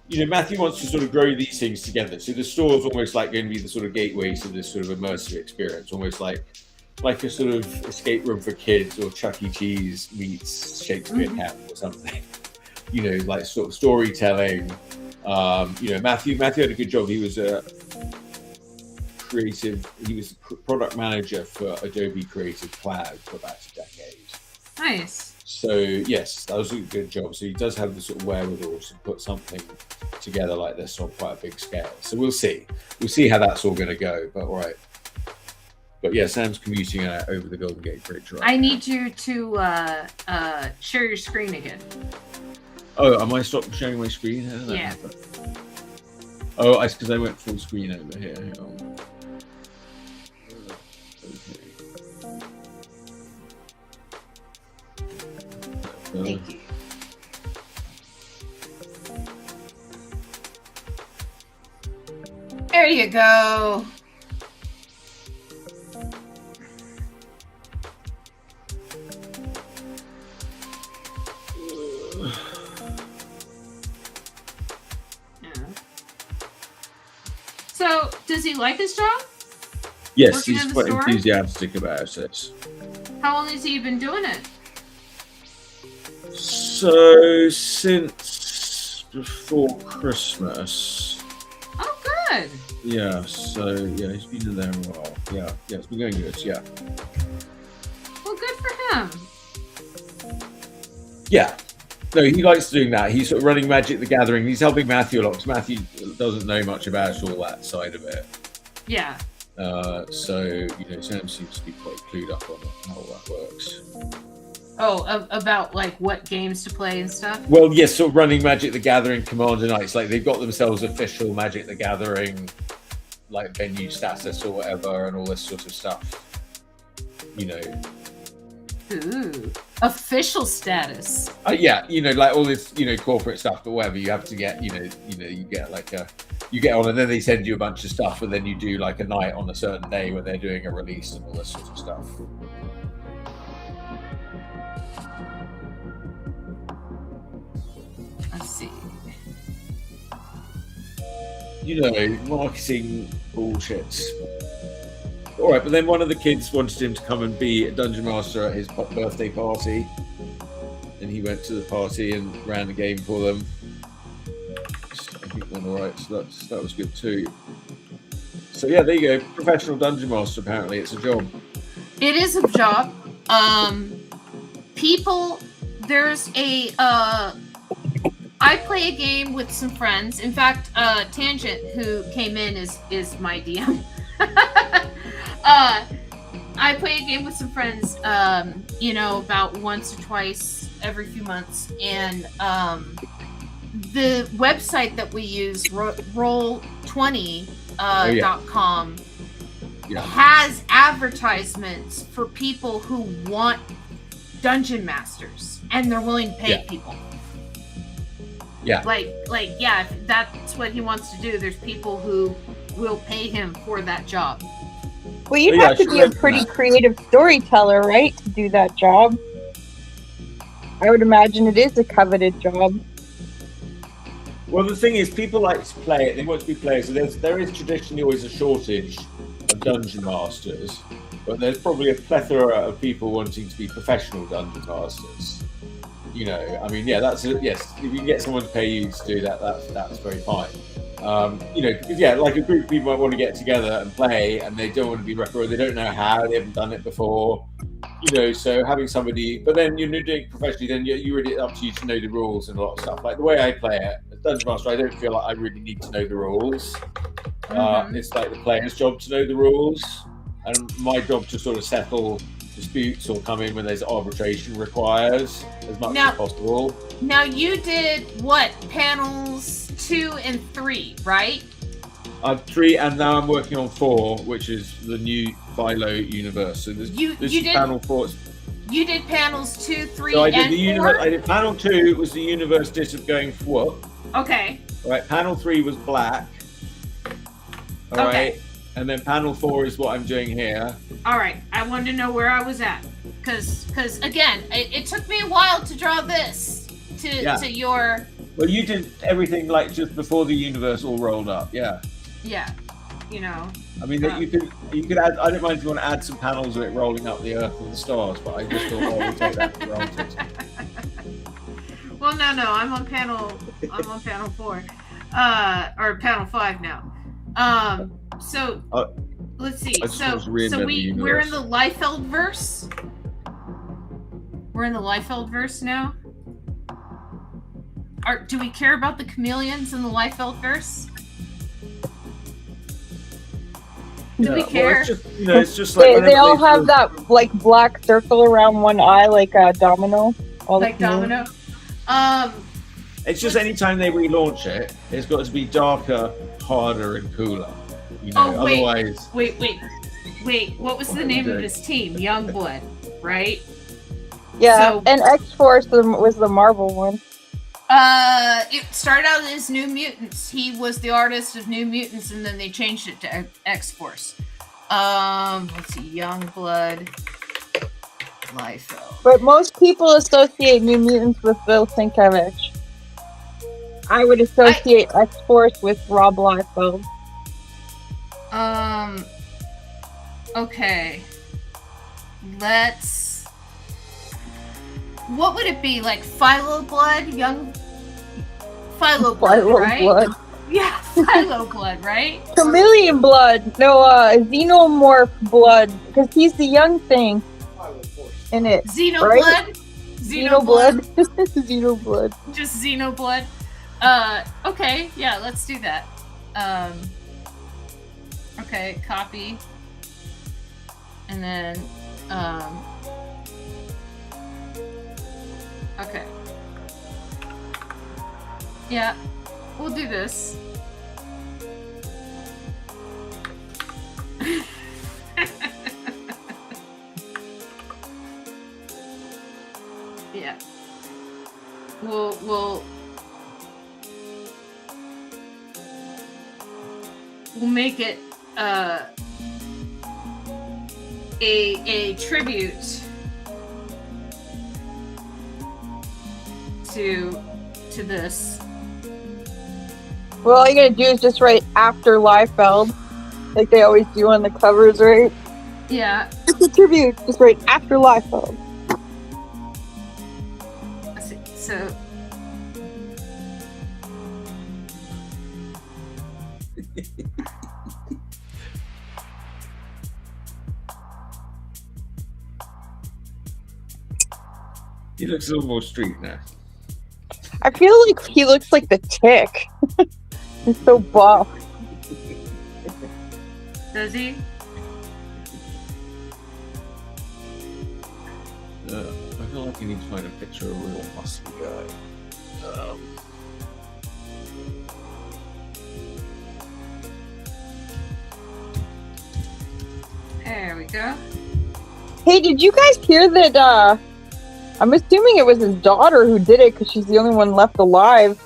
Matthew wants to sort of grow these things together. So the store is almost like going to be the sort of gateway to this sort of immersive experience, almost like a sort of escape room for kids, or Chuck E. Cheese meets Shakespeare Camp or something. Like sort of storytelling. Matthew had a good job. He was product manager for Adobe Creative Cloud for about a decade. Nice. So yes, that was a good job. So he does have the sort of wherewithal to put something together like this on quite a big scale. So we'll see how that's all going to go. But all right. But yeah, Sam's commuting over the Golden Gate Bridge. Right. I need you to share your screen again. Oh, am I stopped sharing my screen? Yeah. Oh, it's because I went full screen over here. Hang on. Okay. Thank you. There you go. So, does he like his job? Yes, Working he's in the quite store? enthusiastic about it. How long has he been doing it? So, since before Christmas. Oh, good. Yeah, so, yeah, he's been in there a while. Yeah, it's been going good, yeah. Well, good for him. Yeah. No, he likes doing that. He's sort of running Magic the Gathering. He's helping Matthew a lot because Matthew doesn't know much about all that side of it. Yeah. So, Sam seems to be quite clued up on how all that works. Oh, about like what games to play and stuff? Well, yes, sort of running Magic the Gathering Commander Nights. Like they've got themselves official Magic the Gathering, like venue status or whatever, and all this sort of stuff. Ooh, official status. Yeah, like all this, corporate stuff, but whatever. You have to get, you get you get on, and then they send you a bunch of stuff, and then you do like a night on a certain day where they're doing a release and all this sort of stuff. Let's see. Marketing bullshit. All right, but then one of the kids wanted him to come and be a dungeon master at his birthday party, and he went to the party and ran the game for them. So I think went all right. So that was good too. So yeah, there you go. Professional dungeon master. Apparently, it's a job. It is a job. People, there's a. I play a game with some friends. In fact, Tangent, who came in, is my DM. I play a game with some friends. About once or twice every few months, and the website that we use, Roll20.com, has advertisements for people who want dungeon masters, and they're willing to pay people. Yeah. If that's what he wants to do, there's people who will pay him for that job. Well, you'd have to be a pretty creative storyteller, right, to do that job. I would imagine it is a coveted job. Well, the thing is, people like to play it. They want to be players. So there is traditionally always a shortage of dungeon masters, but there's probably a plethora of people wanting to be professional dungeon masters. That's yes. If you can get someone to pay you to do that, that's very fine. Because like a group of people might want to get together and play, and they don't want to be refereed. They don't know how. They haven't done it before. So having somebody, but then you're doing it professionally, then you're really up to you to know the rules and a lot of stuff. Like the way I play it, as Dungeon Master, I don't feel like I really need to know the rules. It's like the player's job to know the rules, and my job to sort of settle disputes or come in when there's arbitration required as much as possible. Now you did what? Panels 2 and 3, right? 3, and now I'm working on 4, which is the new Philo universe. So this is panel 4. You did panels 2, 3, so I and did 4? I did panel 2 was the universe going whoop. Okay. All right. Panel 3 was black. All right. And then panel 4 is what I'm doing here. All right. I wanted to know where I was at, because again, it took me a while to draw this to your. Well, you did everything like just before the universe all rolled up. Yeah. Yeah. I mean, you could add. I don't mind if you want to add some panels of it rolling up the Earth and the stars, but I just thought I would take that for granted. Well, no, I'm on panel 4, or panel 5 now. So let's see. So we're in the Liefeld verse. We're in the Liefeld verse now. Do we care about the chameleons in the Liefeld verse? Do we care? Well, it's just like they all have that like black circle around one eye, like a domino. Like domino. It's just anytime they relaunch it, it's got to be darker, harder, and cooler. Otherwise. Wait. What was the name of his team? Youngblood, right? Yeah, and X-Force was the Marvel one. It started out as New Mutants. He was the artist of New Mutants, and then they changed it to X-Force. Let's see, Youngblood, Liefeld. But most people associate New Mutants with Bill Sienkiewicz. I would associate X-Force with Rob Liefeld. Okay. What would it be? Like Philo blood? Philo blood, right? Blood. Yeah, Philo blood, right? Chameleon blood. No, Xenomorph blood. Because he's the young thing in it. Xenoblood? Right? Xenoblood? Xenoblood. Just Xenoblood. Okay, yeah, let's do that. Okay, copy. And then, okay. Yeah, we'll do this. Yeah. We'll make it a tribute to this. Well, all you gotta do is just write after Liefeld, like they always do on the covers, right? Yeah. It's a tribute. Just write after Liefeld. Let's see. So. He looks a little more street now. I feel like he looks like the Tick. He's so buff. Does he? I feel like you need to find a picture of a real muscly guy. There we go. Hey, did you guys hear that? I'm assuming it was his daughter who did it because she's the only one left alive.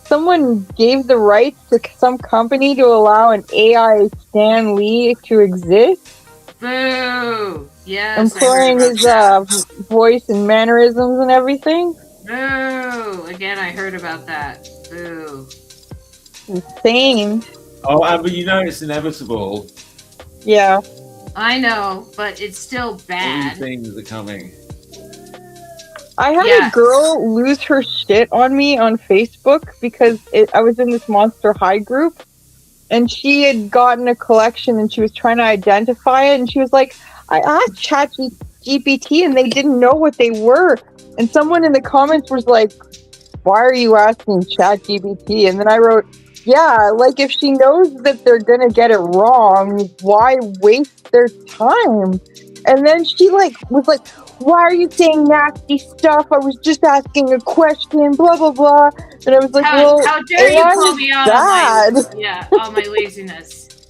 Someone gave the rights to some company to allow an AI Stan Lee to exist, Boo! Yes. employing his voice and mannerisms and everything. Boo! Again, I heard about that. Boo. Insane. Oh, Amber, you know it's inevitable. Yeah. I know, but it's still All bad. these things are coming. I had Yes. a girl lose her shit on me on Facebook because I was in this Monster High group, and she had gotten a collection and she was trying to identify it, and she was like, I asked ChatGPT and they didn't know what they were. And someone in the comments was like, why are you asking ChatGPT? And then I wrote, yeah, like if she knows that they're gonna get it wrong, why waste their time? And then she was like, why are you saying nasty stuff? I was just asking a question, blah blah blah. And I was like, How dare you AI call is me out bad. on my laziness?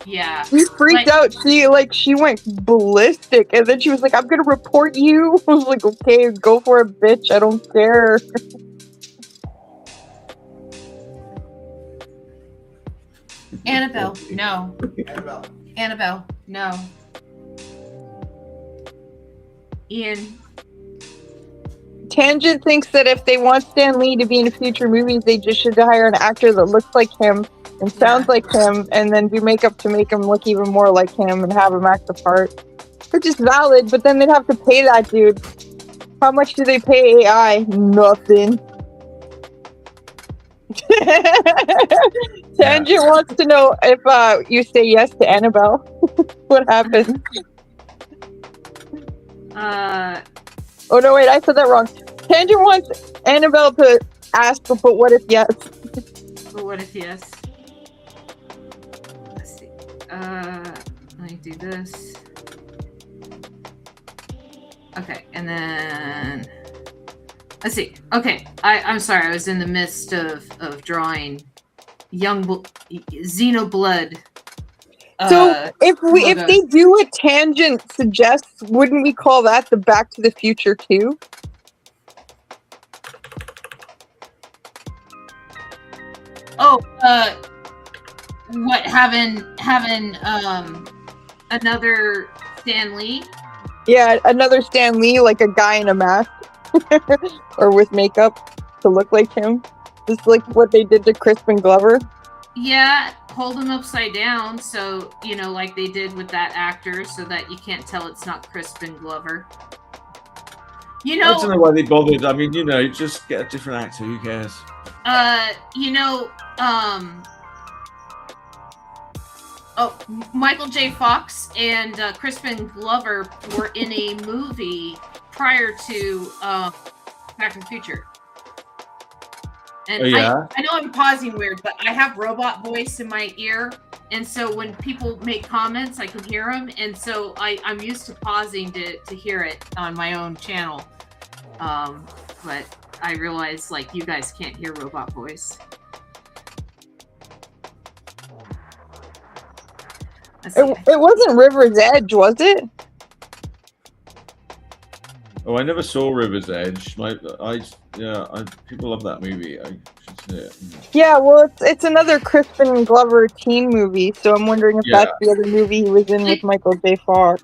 Yeah. She freaked out. She went ballistic, and then she was like, I'm gonna report you. I was like, okay, go for it, bitch. I don't care. Annabelle, no. Annabelle, no. Ian. Tangent thinks that if they want Stan Lee to be in future movies, they just should hire an actor that looks like him and sounds like him, and then do makeup to make him look even more like him and have him act the part. Which is valid, but then they'd have to pay that dude. How much do they pay AI? Nothing. Tangent wants to know if you say yes to Annabelle. What happens? Oh no, wait, I said that wrong. Tangent wants Annabelle to ask, but what if yes? But what if yes? Let's see. Let me do this. Okay, and then let's see. Okay, I'm sorry, I was in the midst of drawing Xenoblood. So if they do what Tangent suggests, wouldn't we call that the Back to the Future 2? Oh, what having another Stan Lee? Yeah, another Stan Lee, like a guy in a mask or with makeup to look like him, just like what they did to Crispin Glover. Yeah, hold him upside down, so like they did with that actor, so that you can't tell it's not Crispin Glover. I don't know why they bothered. I mean, just get a different actor. Who cares? Michael J. Fox and Crispin Glover were in a movie prior to Back to the Future. And I know I'm pausing weird, but I have robot voice in my ear, and so when people make comments, I can hear them, and so I'm used to pausing to hear it on my own channel. But I realize you guys can't hear robot voice. It wasn't River's Edge, was it? Oh, I never saw River's Edge. People love that movie. I should say it. Yeah, well, it's another Crispin Glover teen movie, so I'm wondering if that's the other movie he was in with Michael J. Fox.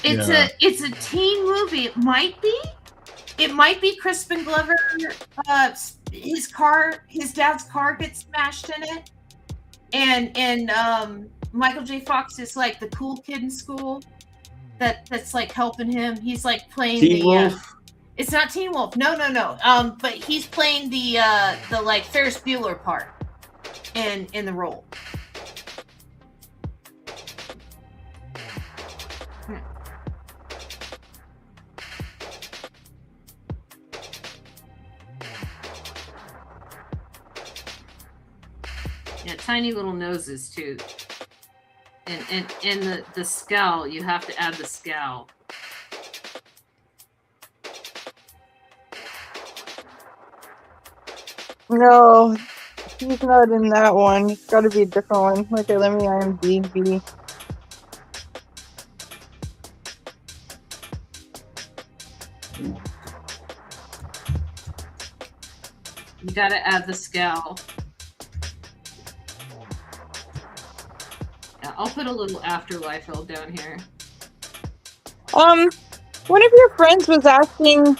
It's a teen movie. It might be Crispin Glover. His dad's car gets smashed in it, and Michael J. Fox is like the cool kid in school that's like helping him. He's like playing Teen Wolf? It's not Teen Wolf. No. But he's playing the like Ferris Bueller part in the role. Yeah, tiny little noses too. And the scowl, you have to add the scowl. No, he's not in that one. It's got to be a different one. Okay, let me IMDb. You gotta add the scowl. Yeah, I'll put a little Afterlife L down here. One of your friends was asking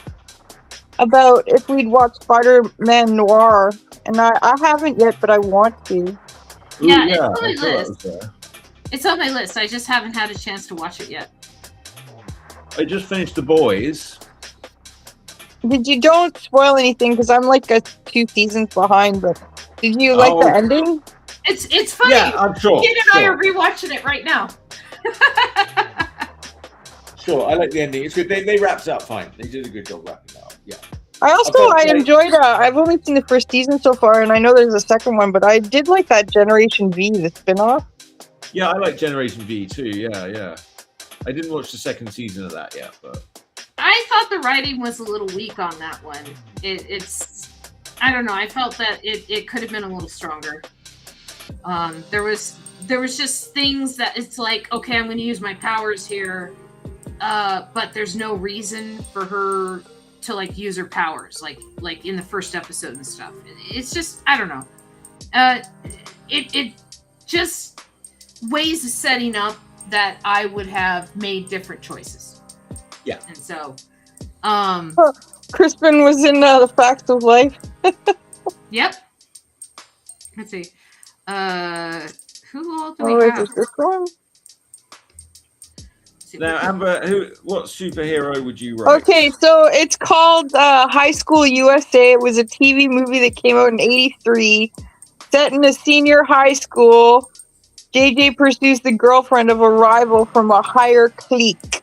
about if we'd watch Spider-Man Noir, and I haven't yet, but I want to. Ooh, Yeah, yeah, it's on my I thought that list. was there. It's on my list. I just haven't had a chance to watch it yet. I just finished The Boys. Don't spoil anything because I'm like 2 seasons behind, but did you like the ending? It's funny. Yeah, I'm sure. Kid and I are rewatching it right now. Sure, I like the ending. It's good. They wrapped it up fine. They did a good job wrapping it up. Yeah. I enjoyed I've only seen the first season so far, and I know there's a second one, but I did like that Generation V, the spin-off. Yeah, I like Generation V too. Yeah. I didn't watch the second season of that yet, but I thought the writing was a little weak on that one. It's I don't know. I felt that it could have been a little stronger. There was just things that it's like, okay, I'm going to use my powers here, but there's no reason for her to like use her powers, like in the first episode and stuff. It's just, I don't know. It just ways of setting up that I would have made different choices. Yeah. And so, Crispin was in The Facts of Life. Yep. Let's see. Who all do we have? Is this one? now, Amber, what superhero would you write? Okay, so it's called High School USA. It was a TV movie that came out in '83, set in a senior high school. JJ pursues the girlfriend of a rival from a higher clique.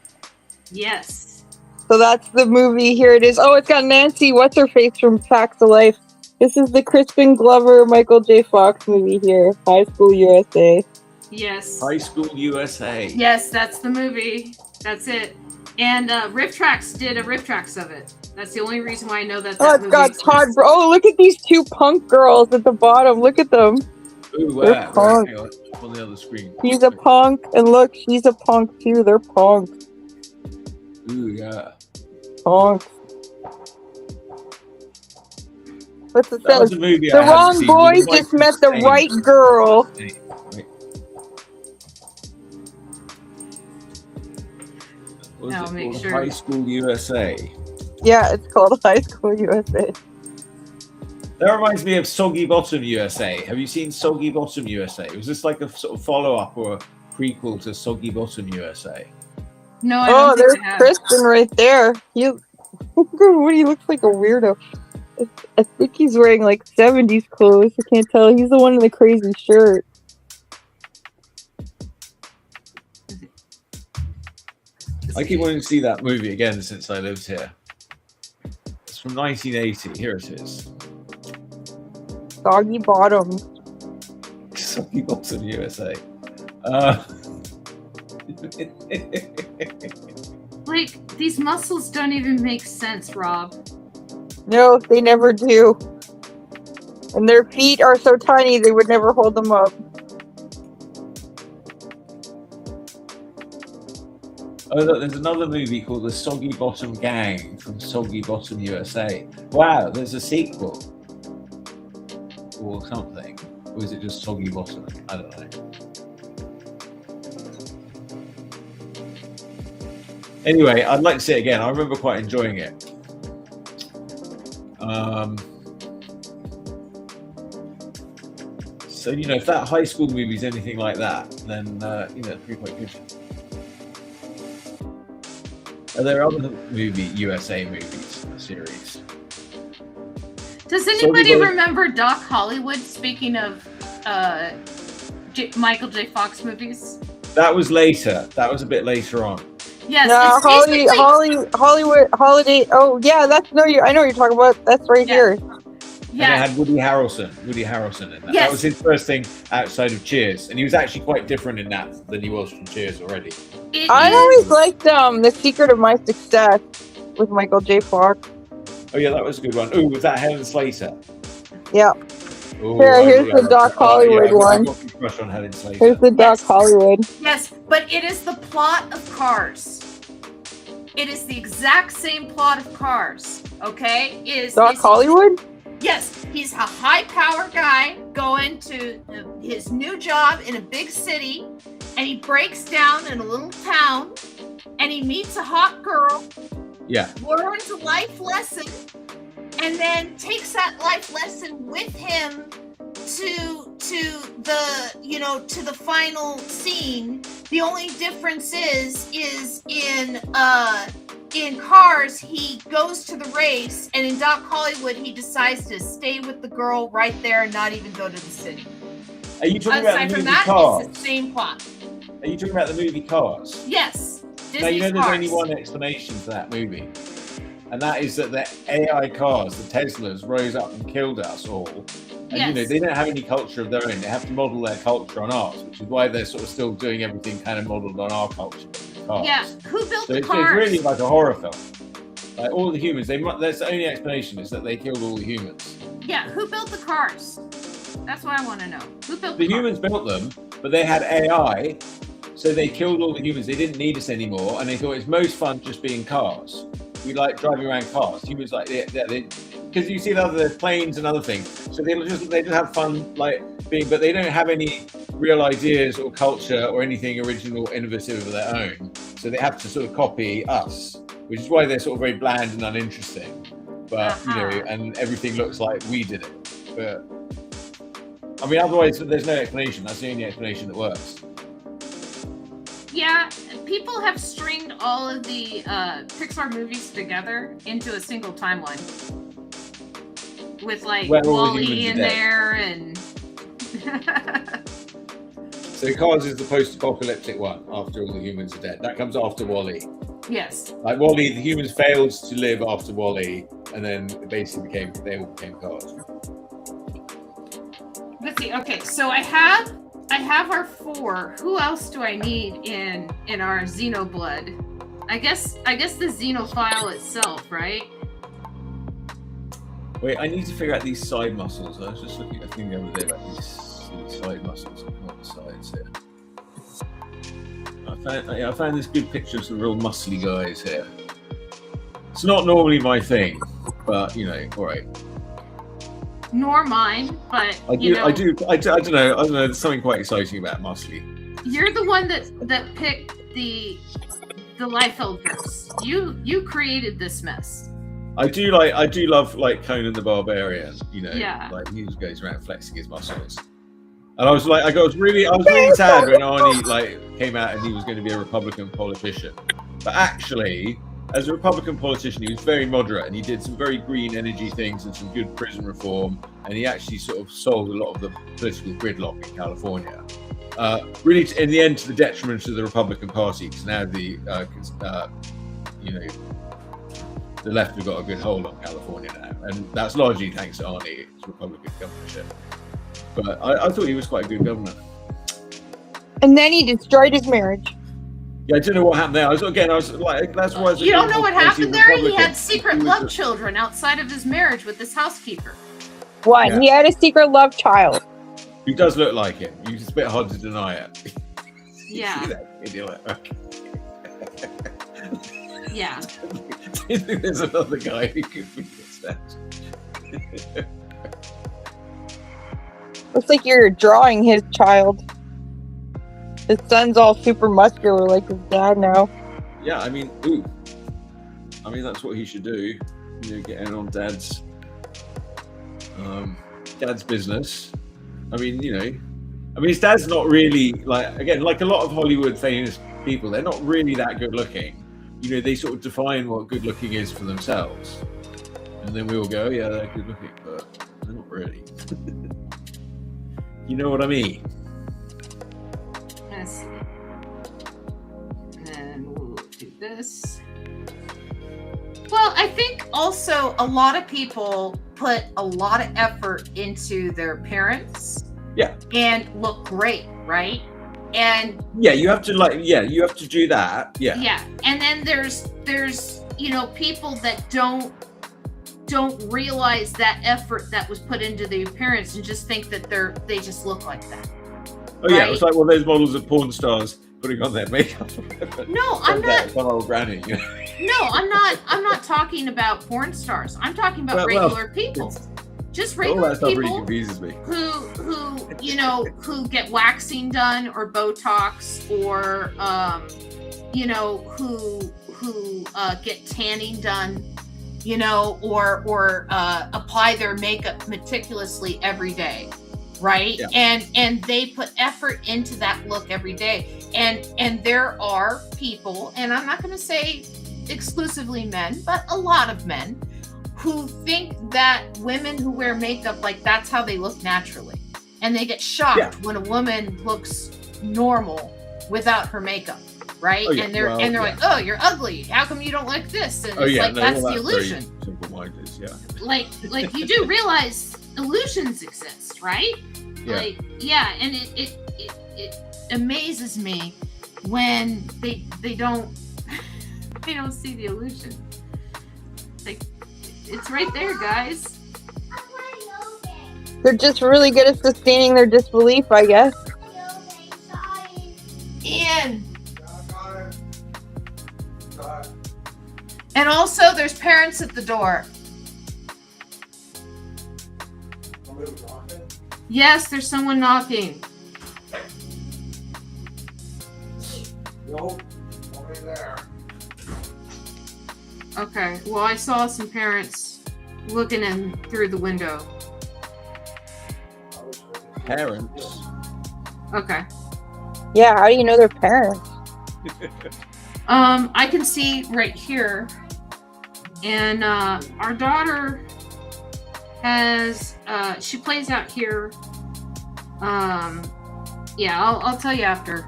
Yes. So that's the movie. Here it is. Oh, it's got Nancy What's-Her-Face from Facts of Life. This is the Crispin Glover, Michael J. Fox movie here. High School USA. Yes. High School USA. Yes, that's the movie. That's it. And Riff Tracks did a Riff Tracks of it. That's the only reason why I know that. Oh, it's got Todd. Oh, look at these 2 punk girls at the bottom. Look at them. Ooh, They're punk. Hang on the other screen. He's a punk, and look, she's a punk too. They're punk. Ooh, yeah. Punk. What's it That was says? a movie The I hadn't wrong seen. boy It was just met the insane. right girl. Wait. What I'll was it make called? sure. High School USA. Yeah, it's called High School USA. That reminds me of Soggy Bottom USA. Have you seen Soggy Bottom USA? Was this like a sort of follow-up or a prequel to Soggy Bottom USA? No, I Oh, don't there's think I have. Kristen right there. What he looks like a weirdo. I think he's wearing like 70s clothes. I can't tell. He's the one in the crazy shirt. I keep wanting to see that movie again since I lived here. It's from 1980. Here it is. Soggy Bottom. Soggy Bottom USA. Like, these muscles don't even make sense, Rob. No, they never do. And their feet are so tiny they would never hold them up. Oh, look, there's another movie called The Soggy Bottom Gang from Soggy Bottom USA. Wow, there's a sequel. Or something. Or is it just Soggy Bottom? I don't know. Anyway, I'd like to see it again. I remember quite enjoying it. So, if that high school movie is anything like that, then, it's pretty quite good. Are there other USA movies in the series? Does anybody remember Doc Hollywood? Speaking of Michael J. Fox movies. That was later. That was a bit later on. Yes. No, it's Hollywood Holiday. Oh yeah, I know what you're talking about. That's right here. And it had Woody Harrelson in that. Yes. That was his first thing outside of Cheers, and he was actually quite different in that than he was from Cheers already. I always liked The Secret of My Success with Michael J. Fox. Oh yeah, that was a good one. Oh, was that Helen Slater? Yeah. Ooh, Here's the Doc Hollywood one. I got a crush on Helen Slater. Here's the Doc Hollywood. Yes, but it is the plot of Cars. It is the exact same plot of Cars. Okay, Doc Hollywood? Yes, he's a high-power guy going to his new job in a big city, and he breaks down in a little town, and he meets a hot girl. Yeah. Learns a life lesson, and then takes that life lesson with him to the final scene. The only difference is in Cars, he goes to the race, and in Doc Hollywood, he decides to stay with the girl right there and not even go to the city. Are you talking about the movie that, Cars? it's the same plot. Are you talking about the movie Cars? Yes. Disney's now, you know there's Cars. only one explanation for that movie. And that is that the AI cars, the Teslas, rose up and killed us all. And, yes. They don't have any culture of their own. They have to model their culture on ours, which is why they're sort of still doing everything kind of modeled on our culture. Cars. Yeah, who built the It's cars? really like a horror film. Like all the humans, that's the only explanation is that they killed all the humans. Yeah, who built the cars? That's what I want to know. Who built The the humans built them, but they had AI, so they killed all the humans. They didn't need us anymore, and they thought it's most fun just being cars. We like driving around cars. Humans like because you see the other planes and other things, so they just have fun like being, but they don't have any real ideas or culture or anything original, innovative of their own. So they have to sort of copy us, which is why they're sort of very bland and uninteresting. But and everything looks like we did it. But I mean, otherwise there's no explanation. That's the only explanation that works. Yeah, people have stringed all of the Pixar movies together into a single timeline. With like WALL-E in there and So Cars is the post-apocalyptic one after all the humans are dead. That comes after WALL-E. Yes. Like WALL-E, the humans failed to live after WALL-E, and then it basically they all became cars. Let's see. Okay, so I have our 4. Who else do I need in our Xenoblood? I guess the Xenophile itself, right? Wait, I need to figure out these side muscles. I was just looking at a thing the other day about these side muscles on the sides here. I found this good picture of some real muscly guys here. It's not normally my thing, but all right. Nor mine, but I don't know. There's something quite exciting about muscly. You're the one that picked the Liefeld verse. You created this mess. I do love like Conan the Barbarian. Yeah. Like he just goes around flexing his muscles. And I was really sad when Arnie came out and he was going to be a Republican politician. But actually, as a Republican politician, he was very moderate and he did some very green energy things and some good prison reform. And he actually sort of solved a lot of the political gridlock in California. Really, in the end, to the detriment of the Republican Party, because now the left have got a good hold on California now, and that's largely thanks to Arnie's Republican governorship. But I thought he was quite a good governor. And then he destroyed his marriage. Yeah, I don't know what happened there. I was like, that's why. You don't know what happened there? He had secret love children outside of his marriage with this housekeeper. One, Yeah. He had a secret love child. He does look like him. It's a bit hard to deny it. Yeah. See that kid, you're like, okay. Yeah. Do you think there's another guy who could be that? Looks like you're drawing his child. His son's all super muscular like his dad now. Yeah, I mean, that's what he should do. Get in on dad's business. His dad's not really like a lot of Hollywood famous people. They're not really that good looking. They sort of define what good looking is for themselves, and then we all go, oh, yeah, they're good looking, but they're not really. You know what I mean? Let's see. And then we'll do this. Well, I think also a lot of people put a lot of effort into their appearance. Yeah. And look great, right? And yeah, you have to you have to do that. Yeah. Yeah. And then there's people that don't realize that effort that was put into the appearance and just think that they just look like that. Oh yeah, it's like those models of porn stars putting on their makeup. No, I'm not. Some old granny. No, I'm not talking about porn stars. I'm talking about regular people. Just regular that stuff people really confuses me. who get waxing done or Botox or who get tanning done, or apply their makeup meticulously every day, right? Yeah. And they put effort into that look every day. And there are people, and I'm not going to say exclusively men, but a lot of men who think that women who wear makeup, like, that's how they look naturally. And they get shocked when a woman looks normal without her makeup, right? Oh, yeah. And they're like, oh, you're ugly. How come you don't like this? And that's the illusion. Simple-minded, yeah. Like you do realize illusions exist, right? Yeah. And it amazes me when they don't see the illusion. Like, it's right there, guys. They're just really good at sustaining their disbelief, I guess. Ian. And also, there's parents at the door. Yes, there's someone knocking. Nope, nobody there. Okay, well, I saw some parents looking in through the window. Parents. Okay. Yeah, how do you know they're parents? I can see right here, and our daughter has she plays out here. I'll tell you after,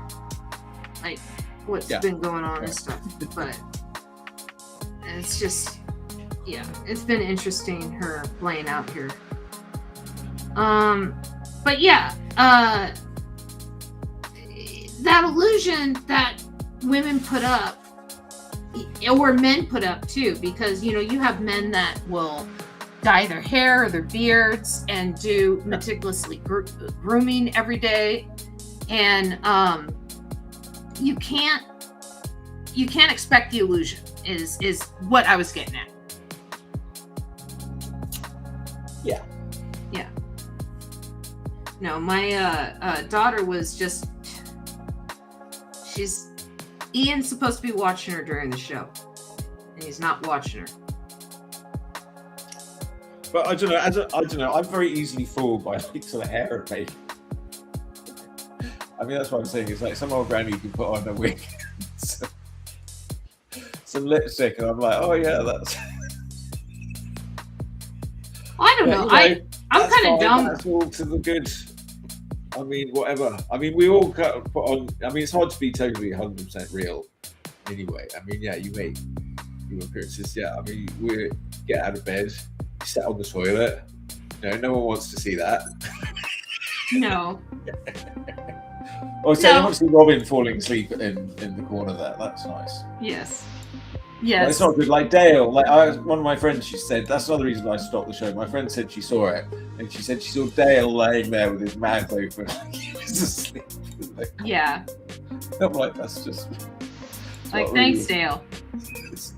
like, what's been going on and stuff. But it's just, it's been interesting her playing out here. But that illusion that women put up, or men put up too, because you have men that will dye their hair or their beards and do meticulously grooming every day, and you can't expect the illusion is what I was getting at. Yeah. No, my daughter was just, Ian's supposed to be watching her during the show, and he's not watching her. But I don't know. I'm very easily fooled by like sort of hair and makeup. I mean, that's what I'm saying. It's like some old granny can put on a wig, some lipstick, and I'm like, oh yeah, that's. I don't know. I'm kind of dumb. That's all to the good. I mean, whatever. I mean, we all put on. I mean, it's hard to be totally 100% real. Anyway, I mean, you make your appearances. I mean, we get out of bed, sit on the toilet. No one wants to see that. No. Oh, so you want to see Robin falling asleep in the corner there. That's nice. Yes. Well, it's not good. Like Dale, one of my friends, she said, that's another reason I stopped the show. My friend said she saw it, and she said she saw Dale laying there with his mouth open. He was asleep. Yeah. I'm like, that's just... Like, thanks, Dale. It's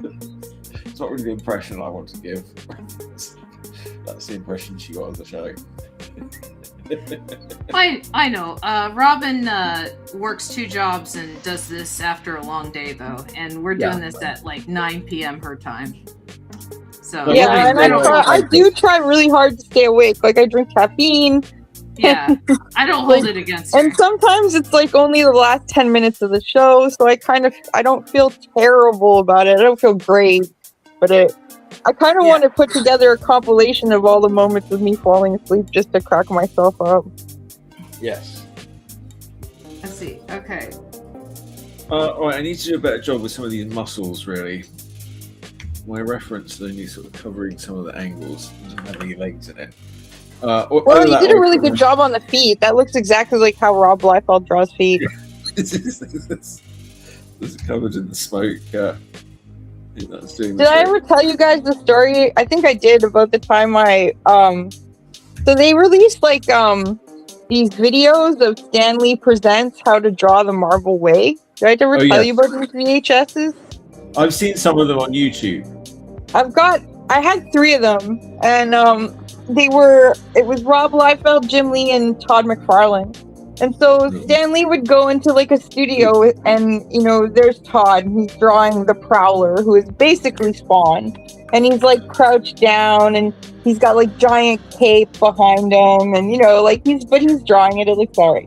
not really the impression I want to give. That's the impression she got of the show. I know. Robin works 2 jobs and does this after a long day, though, and we're doing this at like 9 p.m. her time. So and I do try really hard to stay awake. Like, I drink caffeine. Yeah, I don't hold it against her. And sometimes it's like only the last 10 minutes of the show, so I don't feel terrible about it. I don't feel great, but I kind of want to put together a compilation of all the moments of me falling asleep just to crack myself up. Yes. Let's see. Okay. All right, I need to do a better job with some of these muscles, really. my reference only sort of covering some of the angles, doesn't have any legs in it. Well, you did a really good job on the feet. That looks exactly like how Rob Liefeld draws feet. This is covered in the smoke. I think that's doing Did I ever tell you guys the story? I think I did, about the time so they released like these videos of Stan Lee Presents How to Draw the Marvel Way. Did I ever tell you about these VHSs? I've seen some of them on YouTube. I had 3 of them, and it was Rob Liefeld, Jim Lee, and Todd McFarlane. And so Stan Lee would go into like a studio, and there's Todd, and he's drawing the Prowler, who is basically Spawn, and he's like crouched down, and he's got like giant cape behind him, and he's drawing it. It looks alright.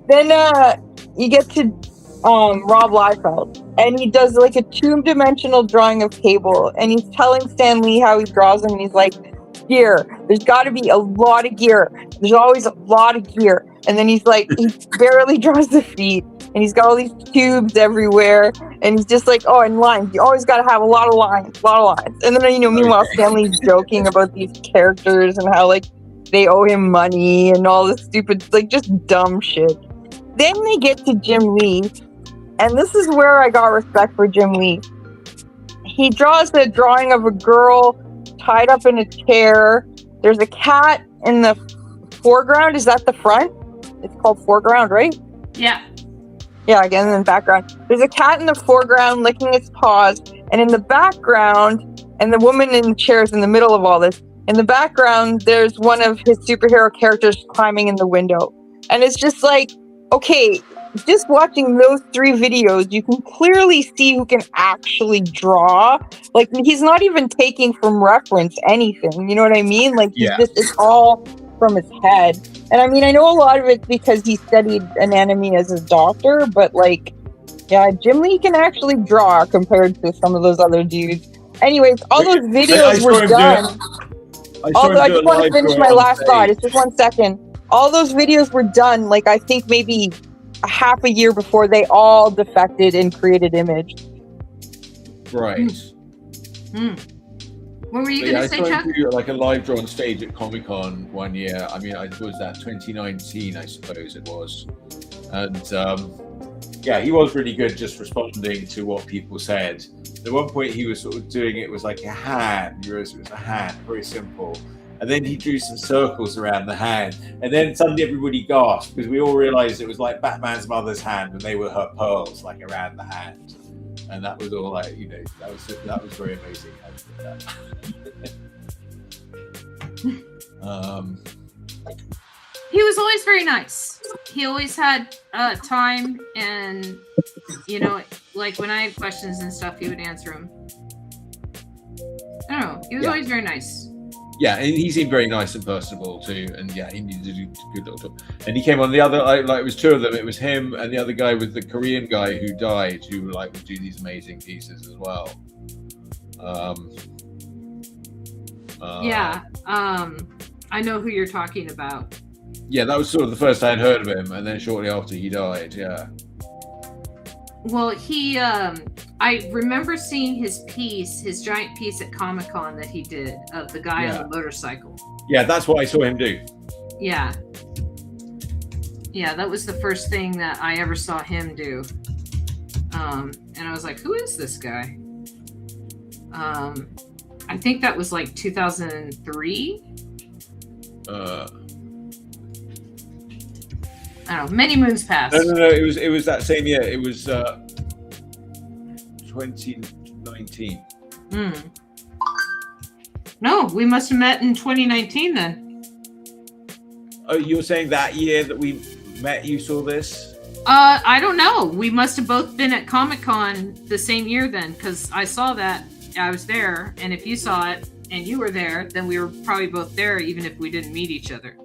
Then you get to Rob Liefeld, and he does like a 2-dimensional drawing of Cable, and he's telling Stan Lee how he draws him, and he's like, gear, there's got to be a lot of gear, there's always a lot of gear. And then he's like, he barely draws the feet, and he's got all these tubes everywhere, and he's just like, oh, and lines, you always got to have a lot of lines. And then meanwhile Stan Lee's joking about these characters and how like they owe him money and all this stupid, like, just dumb shit. Then they get to Jim Lee, and this is where I got respect for Jim Lee. He draws a drawing of a girl tied up in a chair. There's a cat in the foreground. Is that the front? It's called foreground, right? Yeah. Yeah, again, in the background. There's a cat in the foreground licking its paws, and in the background, and the woman in the chair is in the middle of all this. In the background, there's one of his superhero characters climbing in the window. And it's just like, okay, just watching those 3 videos, you can clearly see who can actually draw. Like, he's not even taking from reference anything. You know what I mean? Like, it's all from his head. And I mean, I know a lot of it's because he studied anatomy as a doctor, but like, yeah, Jim Lee can actually draw compared to some of those other dudes. Anyways, all those videos were done. I just want to finish my last thought. It's just 1 second. All those videos were done, like, I think maybe a half a year before they all defected and created Image. Right. What were you going to say, Chuck? I saw like a live draw on stage at Comic-Con one year. I mean, was that 2019, I suppose it was. And he was really good just responding to what people said. At one point, he was sort of doing it was like a hand. It was a hand, very simple. And then he drew some circles around the hand. And then suddenly everybody gasped because we all realized it was like Batman's mother's hand, and they were her pearls, like around the hand. And that was all like, that was very amazing how he did that. He was always very nice. He always had time, and like when I had questions and stuff, he would answer them. I don't know. He was always very nice. Yeah, and he seemed very nice and personable too, and he did a good little talk. And he came on the other, like it was 2 of them. It was him and the other guy was the Korean guy who died, who would do these amazing pieces as well. I know who you're talking about. Yeah, that was sort of the first I had heard of him, and then shortly after he died. Yeah. Well, he, I remember seeing his giant piece at Comic-Con that he did of the guy on the motorcycle. Yeah, that's what I saw him do. Yeah. Yeah, that was the first thing that I ever saw him do. And I was like, who is this guy? I think that was like 2003. I don't know. Many moons passed. No. It was that same year. It was 2019. No, we must have met in 2019 then. Oh, you're saying that year that we met, you saw this? I don't know. We must have both been at Comic-Con the same year then, because I saw that. I was there, and if you saw it and you were there, then we were probably both there, even if we didn't meet each other.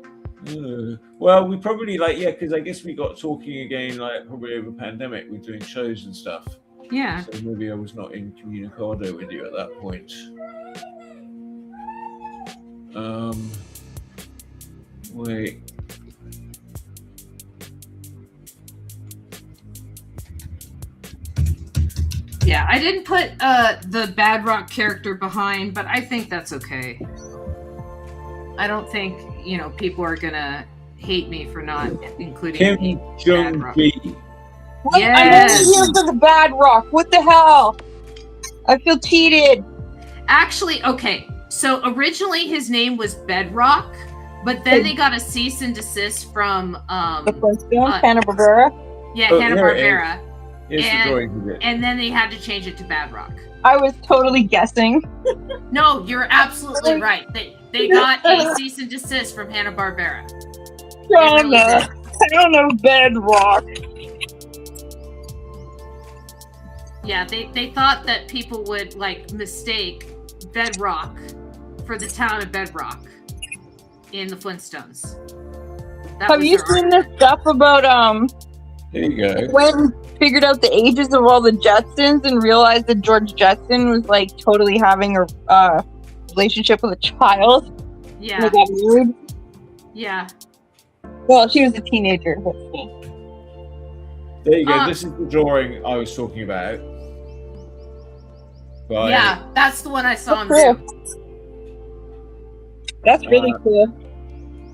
Well, we probably because I guess we got talking again, probably over pandemic. We're doing shows and stuff. Yeah. So maybe I was not incommunicado with you at that point. Wait. Yeah, I didn't put the Bad Rock character behind, but I think that's okay. I don't think, people are gonna hate me for not including Kim Bad Jong Rock. Gi. What? I'm Yes. only here for the Bad Rock. What the hell? I feel cheated. Actually, okay. So originally his name was Bedrock, but then they got a cease and desist from The Flintstones, Hanna-Barbera. yeah, Oh, Hanna-Barbera. Here's the drawing of it. And then they had to change it to Bad Rock. I was totally guessing. No, you're absolutely right. They got a cease and desist from Hanna-Barbera. really I don't know Bedrock. Yeah, they thought that people would mistake Bedrock for the town of Bedrock in the Flintstones. Have you seen this stuff about Here you go. when figured out the ages of all the Jetsons and realized that George Jetson was totally having a relationship with a child? Yeah. They got married. Yeah. Well, she was a teenager, but still. There you go. This is the drawing I was talking about. Right. Yeah, that's the one I saw him Cool. do. That's really cool.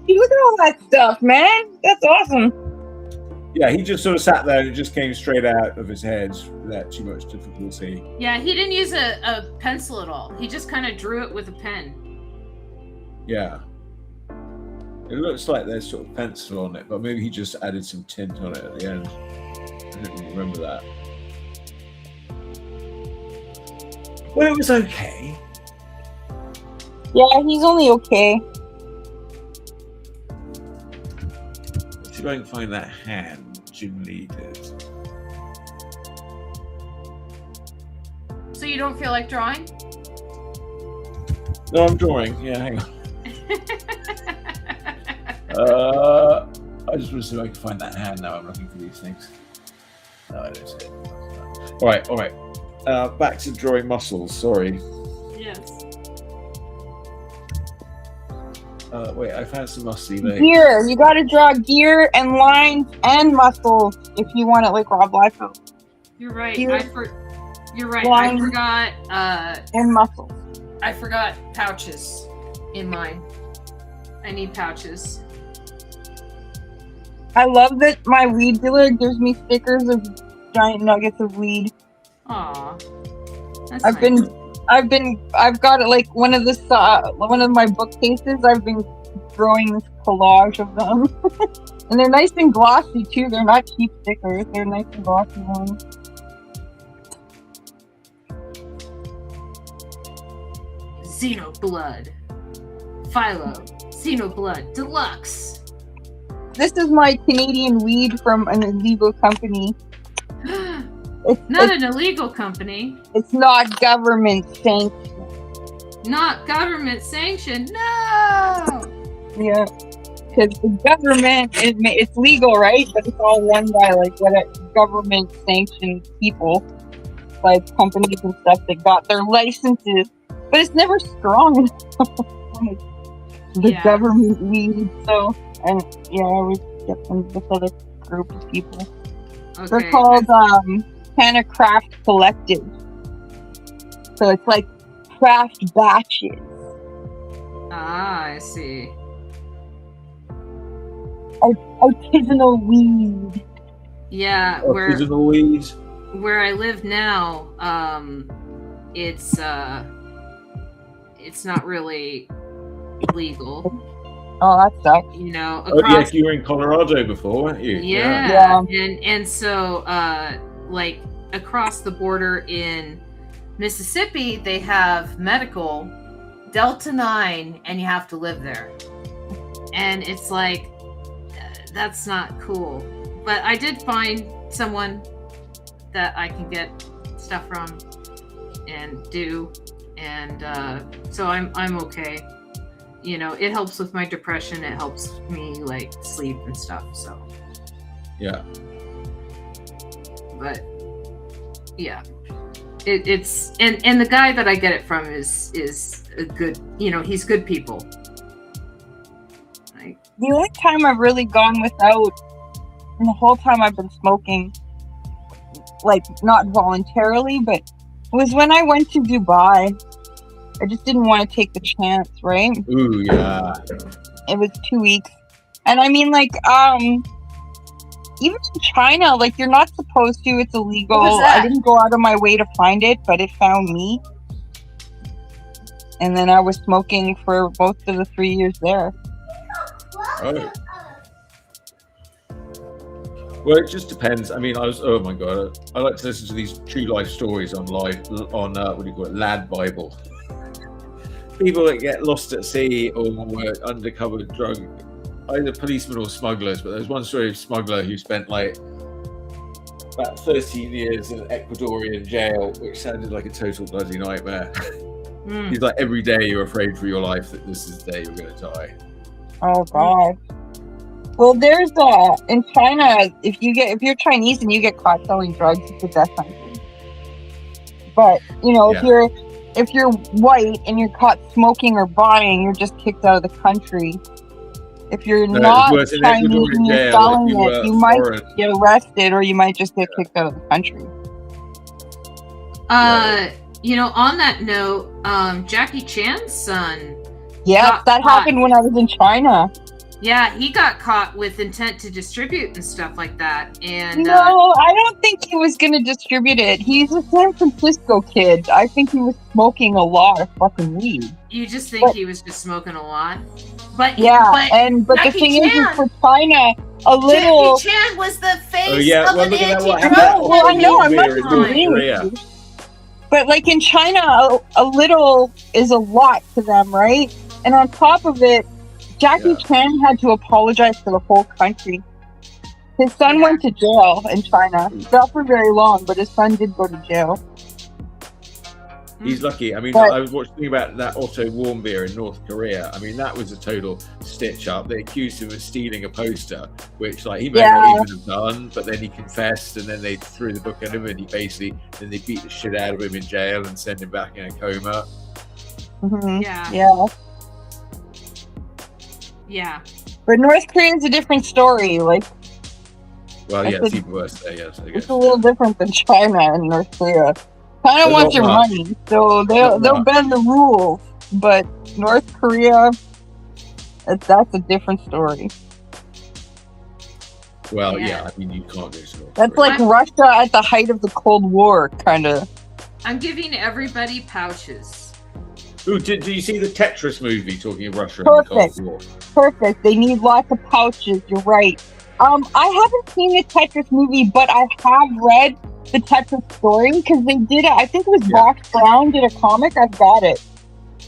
Hey, look at all that stuff, man. That's awesome. Yeah, he just sort of sat there and it just came straight out of his head without too much difficulty. Yeah, he didn't use a pencil at all. He just kind of drew it with a pen. Yeah. It looks like there's sort of pencil on it, but maybe he just added some tint on it at the end. I don't really remember that. Well, it was okay. Yeah, he's only okay. Let's see if I can find that hand Jim Lee did. So you don't feel like drawing? No, I'm drawing. Yeah, hang on. I just want to see if I can find that hand now. I'm looking for these things. No, I don't see it. All right. Back to drawing muscles. Sorry. Yes. Wait, I found some muscly legs. Gear. You gotta draw gear and lines and muscles if you want it like Rob Liefeld. You're right. Gear, You're right. lines, I forgot. and muscles. I forgot pouches in mine. I need pouches. I love that my weed dealer gives me stickers of giant nuggets of weed. Aw. That's I've got it one of my bookcases. I've been growing this collage of them, and they're nice and glossy too. They're not cheap stickers. They're nice and glossy ones. Xenoblood. Philo. Xenoblood Deluxe. This is my Canadian weed from an illegal company. Not an illegal company. It's not government sanctioned. Not government sanctioned. No. Yeah, because the government, it's legal, right? But it's all run by government sanctioned people, like companies and stuff that got their licenses. But it's never strong enough. The government weed. So, and I always get from this other group of people. Okay. They're called Hannah Craft Collective. So it's like craft batches. Ah, I see. Artisanal weed. Yeah, Artisanal weed. Where I live now, it's not really legal. Oh, that sucks. Oh yes, you were in Colorado before, weren't you? Yeah. And so across the border in Mississippi, they have medical Delta 9, and you have to live there. And it's that's not cool. But I did find someone that I can get stuff from and do, and so I'm okay. It helps with my depression. It helps me sleep and stuff. So yeah. But yeah, it's and the guy that I get it from is a good. He's good people. The only time I've really gone without, and the whole time I've been smoking, like not voluntarily, but it was when I went to Dubai. I just didn't want to take the chance, right? Ooh, yeah. It was 2 weeks. And I mean, like, even in China, like, you're not supposed to. It's illegal. What was that? I didn't go out of my way to find it, but it found me. And then I was smoking for most of the 3 years there. Oh. Well, it just depends. I mean, oh my God, I like to listen to these true life stories on what do you call it, Lad Bible. People that get lost at sea or undercover drug, either policemen or smugglers. But there's one story of a smuggler who spent like about 13 years in an Ecuadorian jail, which sounded like a total bloody nightmare. He's like, every day you're afraid for your life that this is the day you're going to die. Oh God. Well, there's in China, if you're Chinese and you get caught selling drugs, it's a death sentence. But if you're white and you're caught smoking or buying, you're just kicked out of the country. If you're not Chinese and you're selling it, you might get arrested or you might just get kicked out of the country. On that note, Jackie Chan's son. Yeah, that happened when I was in China. Yeah, he got caught with intent to distribute and stuff like that. And no, I don't think he was going to distribute it. He's a San Francisco kid. I think he was smoking a lot of fucking weed. You just think he was just smoking a lot? But but the thing is for China, a little. Jackie Chan was the face of an anti-drug. Well, I know, I'm not but like in China, a little is a lot to them, right? And on top of it, Jackie Chan had to apologize to the whole country. His son went to jail in China. Not for very long, but his son did go to jail. He's lucky. I mean, I was watching about that Otto Warmbier in North Korea. I mean, that was a total stitch up. They accused him of stealing a poster, which he may not even have done, but then he confessed, and then they threw the book at him, and then they beat the shit out of him in jail and sent him back in a coma. Mm-hmm. Yeah. But North Korea is a different story. It's even worse there, yes, I guess. It's a little different than China and North Korea. China wants your money, so they'll bend the rules. But North Korea, that's a different story. Well, I mean, you can't go to North That's Korea. like Russia at the height of the Cold War, kind of. I'm giving everybody pouches. Ooh, did you see the Tetris movie talking of Russia and the Cold War? Perfect. They need lots of pouches. You're right. I haven't seen the Tetris movie, but I have read the Tetris story because they did it. I think it was Box Brown did a comic. I've got it,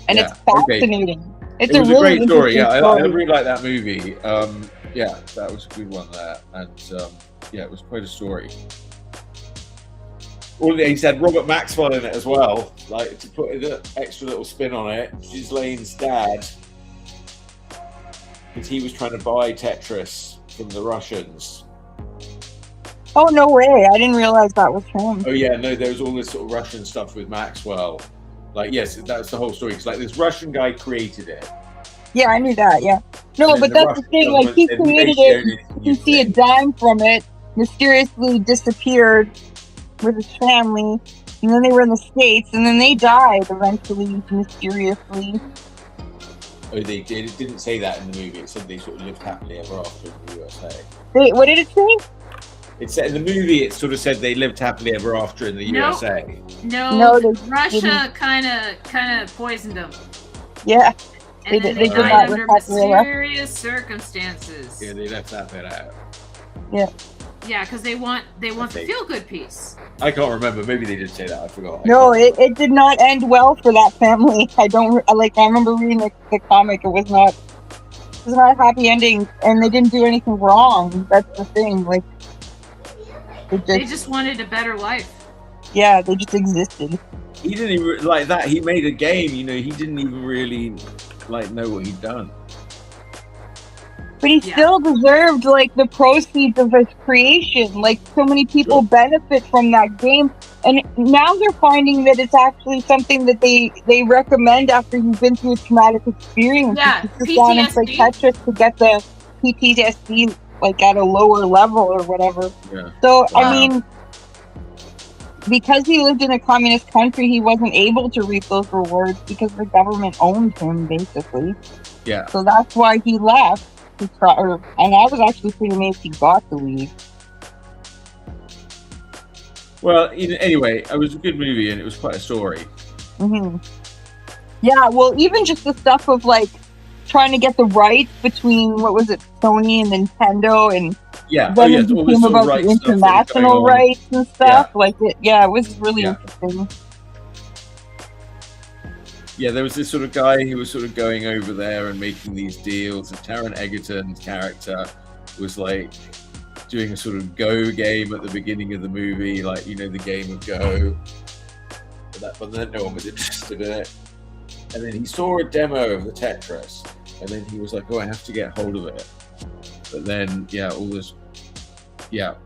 and it's fascinating. Okay. It was a great story. Yeah, I really like that movie. That was a good one there, and it was quite a story. He said Robert Maxwell in it as well, to put an extra little spin on it. Ghislaine's dad, because he was trying to buy Tetris from the Russians. Oh, no way. I didn't realize that was him. Oh, yeah, no, there was all this sort of Russian stuff with Maxwell. Yes, that's the whole story. Because, this Russian guy created it. Yeah, I knew that, yeah. No, but that's the thing. He created it. You can see a dime from it mysteriously disappeared with his family. And then they were in the States. And then they died eventually, mysteriously. Oh, they did. It didn't say that in the movie. It said they sort of lived happily ever after in the USA. Wait, what did it say? It said in the movie. It sort of said they lived happily ever after in the USA. No, Russia kind of poisoned them. Yeah, and they died under mysterious circumstances. Yeah, they left that bit out. Yeah, because they want the feel-good piece. I can't remember. Maybe they did say that. I forgot. No, it did not end well for that family. I remember reading the comic. It was not a happy ending, and they didn't do anything wrong. That's the thing. They just wanted a better life. Yeah, they just existed. He didn't even like that. He made a game. He didn't even really know what he'd done. But he still deserved the proceeds of his creation. So many people benefit from that game, and now they're finding that it's actually something that they recommend after you've been through a traumatic experience. Yeah, you sit down and play Tetris to get the PTSD at a lower level or whatever. Yeah. So I mean, because he lived in a communist country, he wasn't able to reap those rewards because the government owned him, basically. Yeah. So that's why he left. And I was actually pretty amazed he got to leave. Well, anyway, it was a good movie and it was quite a story. Mm-hmm. Yeah, well, even just the stuff of like trying to get the rights between what was it, Sony and Nintendo, and then it became about the international rights and stuff. Yeah. It was really interesting. Yeah, there was this sort of guy who was sort of going over there and making these deals. And Taron Egerton's character was like doing a sort of Go game at the beginning of the movie, like, you know, the game of Go. But then no one was interested in it. And then he saw a demo of the Tetris, and then he was like, "Oh, I have to get hold of it." But then, all this, right.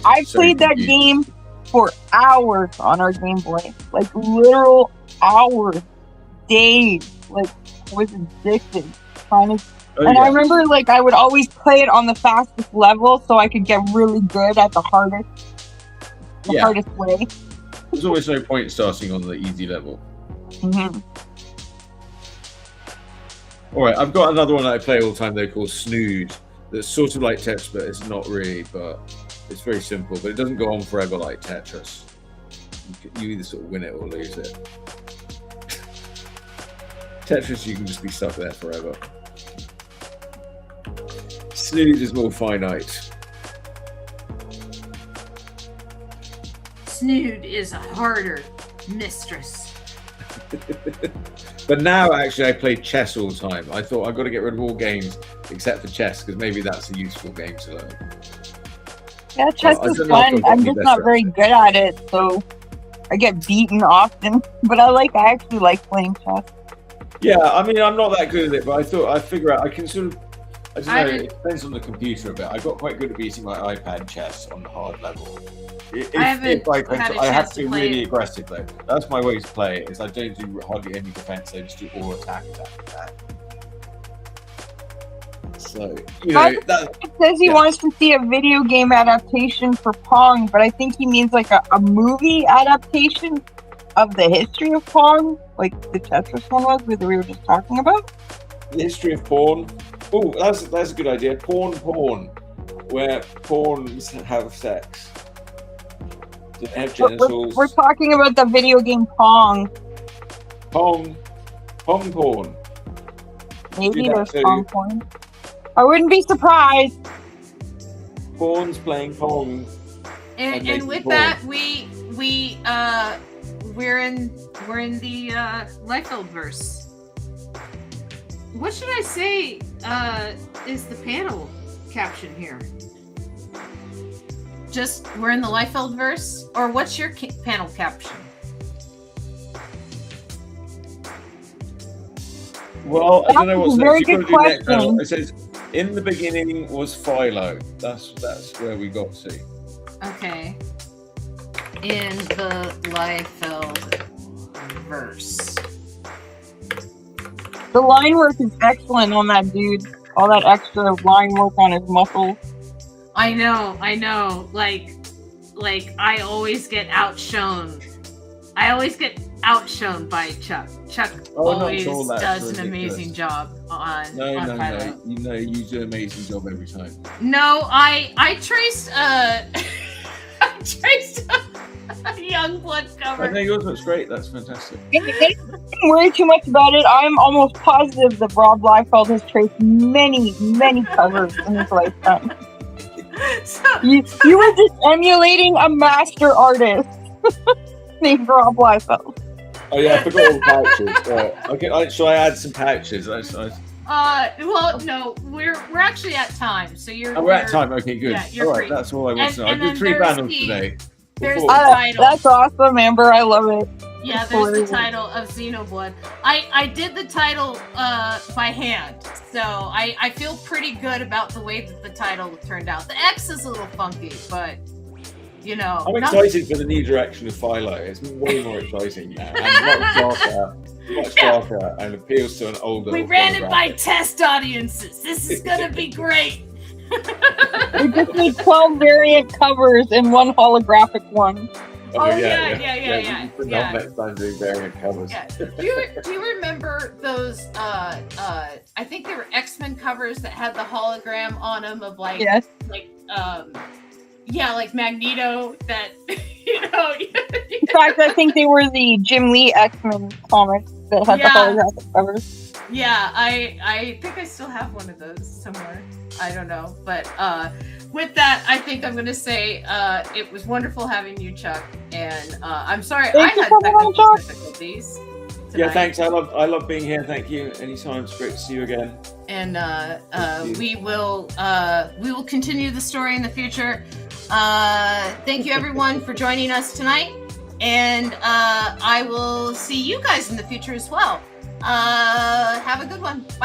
I played that game for hours on our Game Boy, like literal hours, days. Like, I was addicted. I remember, like, I would always play it on the fastest level so I could get really good at the hardest way. There's always no point starting on the easy level. Mm-hmm. All right, I've got another one that I play all the time, though, called Snood. That's sort of like Tetris, but it's not really. But it's very simple. But it doesn't go on forever like Tetris. You either sort of win it or lose it. Tetris, you can just be stuck there forever. Snood is more finite. Snood is a harder mistress. But now, actually, I play chess all the time. I thought I've got to get rid of all games except for chess, because maybe that's a useful game to learn. Yeah, chess is fun. I'm just not very good at it, so I get beaten often. But I actually like playing chess. Yeah, I mean, I'm not that good at it, but I figure out I can sort of. I don't know. It depends on the computer a bit. I got quite good at beating my iPad chess on the hard level. I have to be really aggressive though. That's my way to play it. Is I don't do hardly any defense. I just do all attack. So it says he wants to see a video game adaptation for Pong, but I think he means like a movie adaptation of the history of Pong, like the Tetris one was that we were just talking about. The history of porn. Oh, that's a good idea. Porn, where pawns have sex. Have genitals. We're talking about the video game Pong. Pong porn. Maybe there's Pong porn. I wouldn't be surprised. Pawns playing Pong. And with porn. That, we're in the Liefeld verse. What should I say is the panel caption here? Just we're in the Liefeld verse, or what's your panel caption? Well, I don't know what's very good question. It says in the beginning was Philo. That's where we got to. Okay. In the Liefeld verse. The line work is excellent on that dude. All that extra line work on his muscles. I know. Like I always get outshone. By Chuck. Chuck always does an amazing job on Philo. No, you do an amazing job every time. No, I traced a Youngblood cover. I know yours looks great. That's fantastic. Don't worry too much about it. I'm almost positive that Rob Liefeld has traced many covers in his lifetime. You were just emulating a master artist named Rob Liefeld. Oh yeah, I forgot all the pouches. Shall I add some pouches? Well, no, we're actually at time, so you're. We're at time. Okay, good. Yeah, you're all right, free. that's all I want to know. I did 3 panels today. There's the title. That's awesome, Amber. I love it. Yeah, there's the title of Xenoblood. I did the title by hand, so I feel pretty good about the way that the title turned out. The X is a little funky, but I'm excited for the new direction of Philo. It's way more exciting now, and much darker, and appeals to an older. We ran it by test audiences. This is gonna be great. We just need 12 variant covers and 1 holographic one. Oh, yeah. We put off next time doing variant covers. Yeah. Do you remember those? I think they were X-Men covers that had the hologram on them of like, Yes. like like Magneto. That you know. In fact, I think they were the Jim Lee X-Men comics that had the holographic covers. Yeah, I think I still have one of those somewhere. I don't know, but with that, I think I'm going to say it was wonderful having you, Chuck, and I'm sorry I had technical difficulties tonight. Yeah, thanks. I love being here. Thank you. Anytime, it's great to see you again. And we will continue the story in the future. Thank you, everyone, for joining us tonight, and I will see you guys in the future as well. Have a good one. Bye.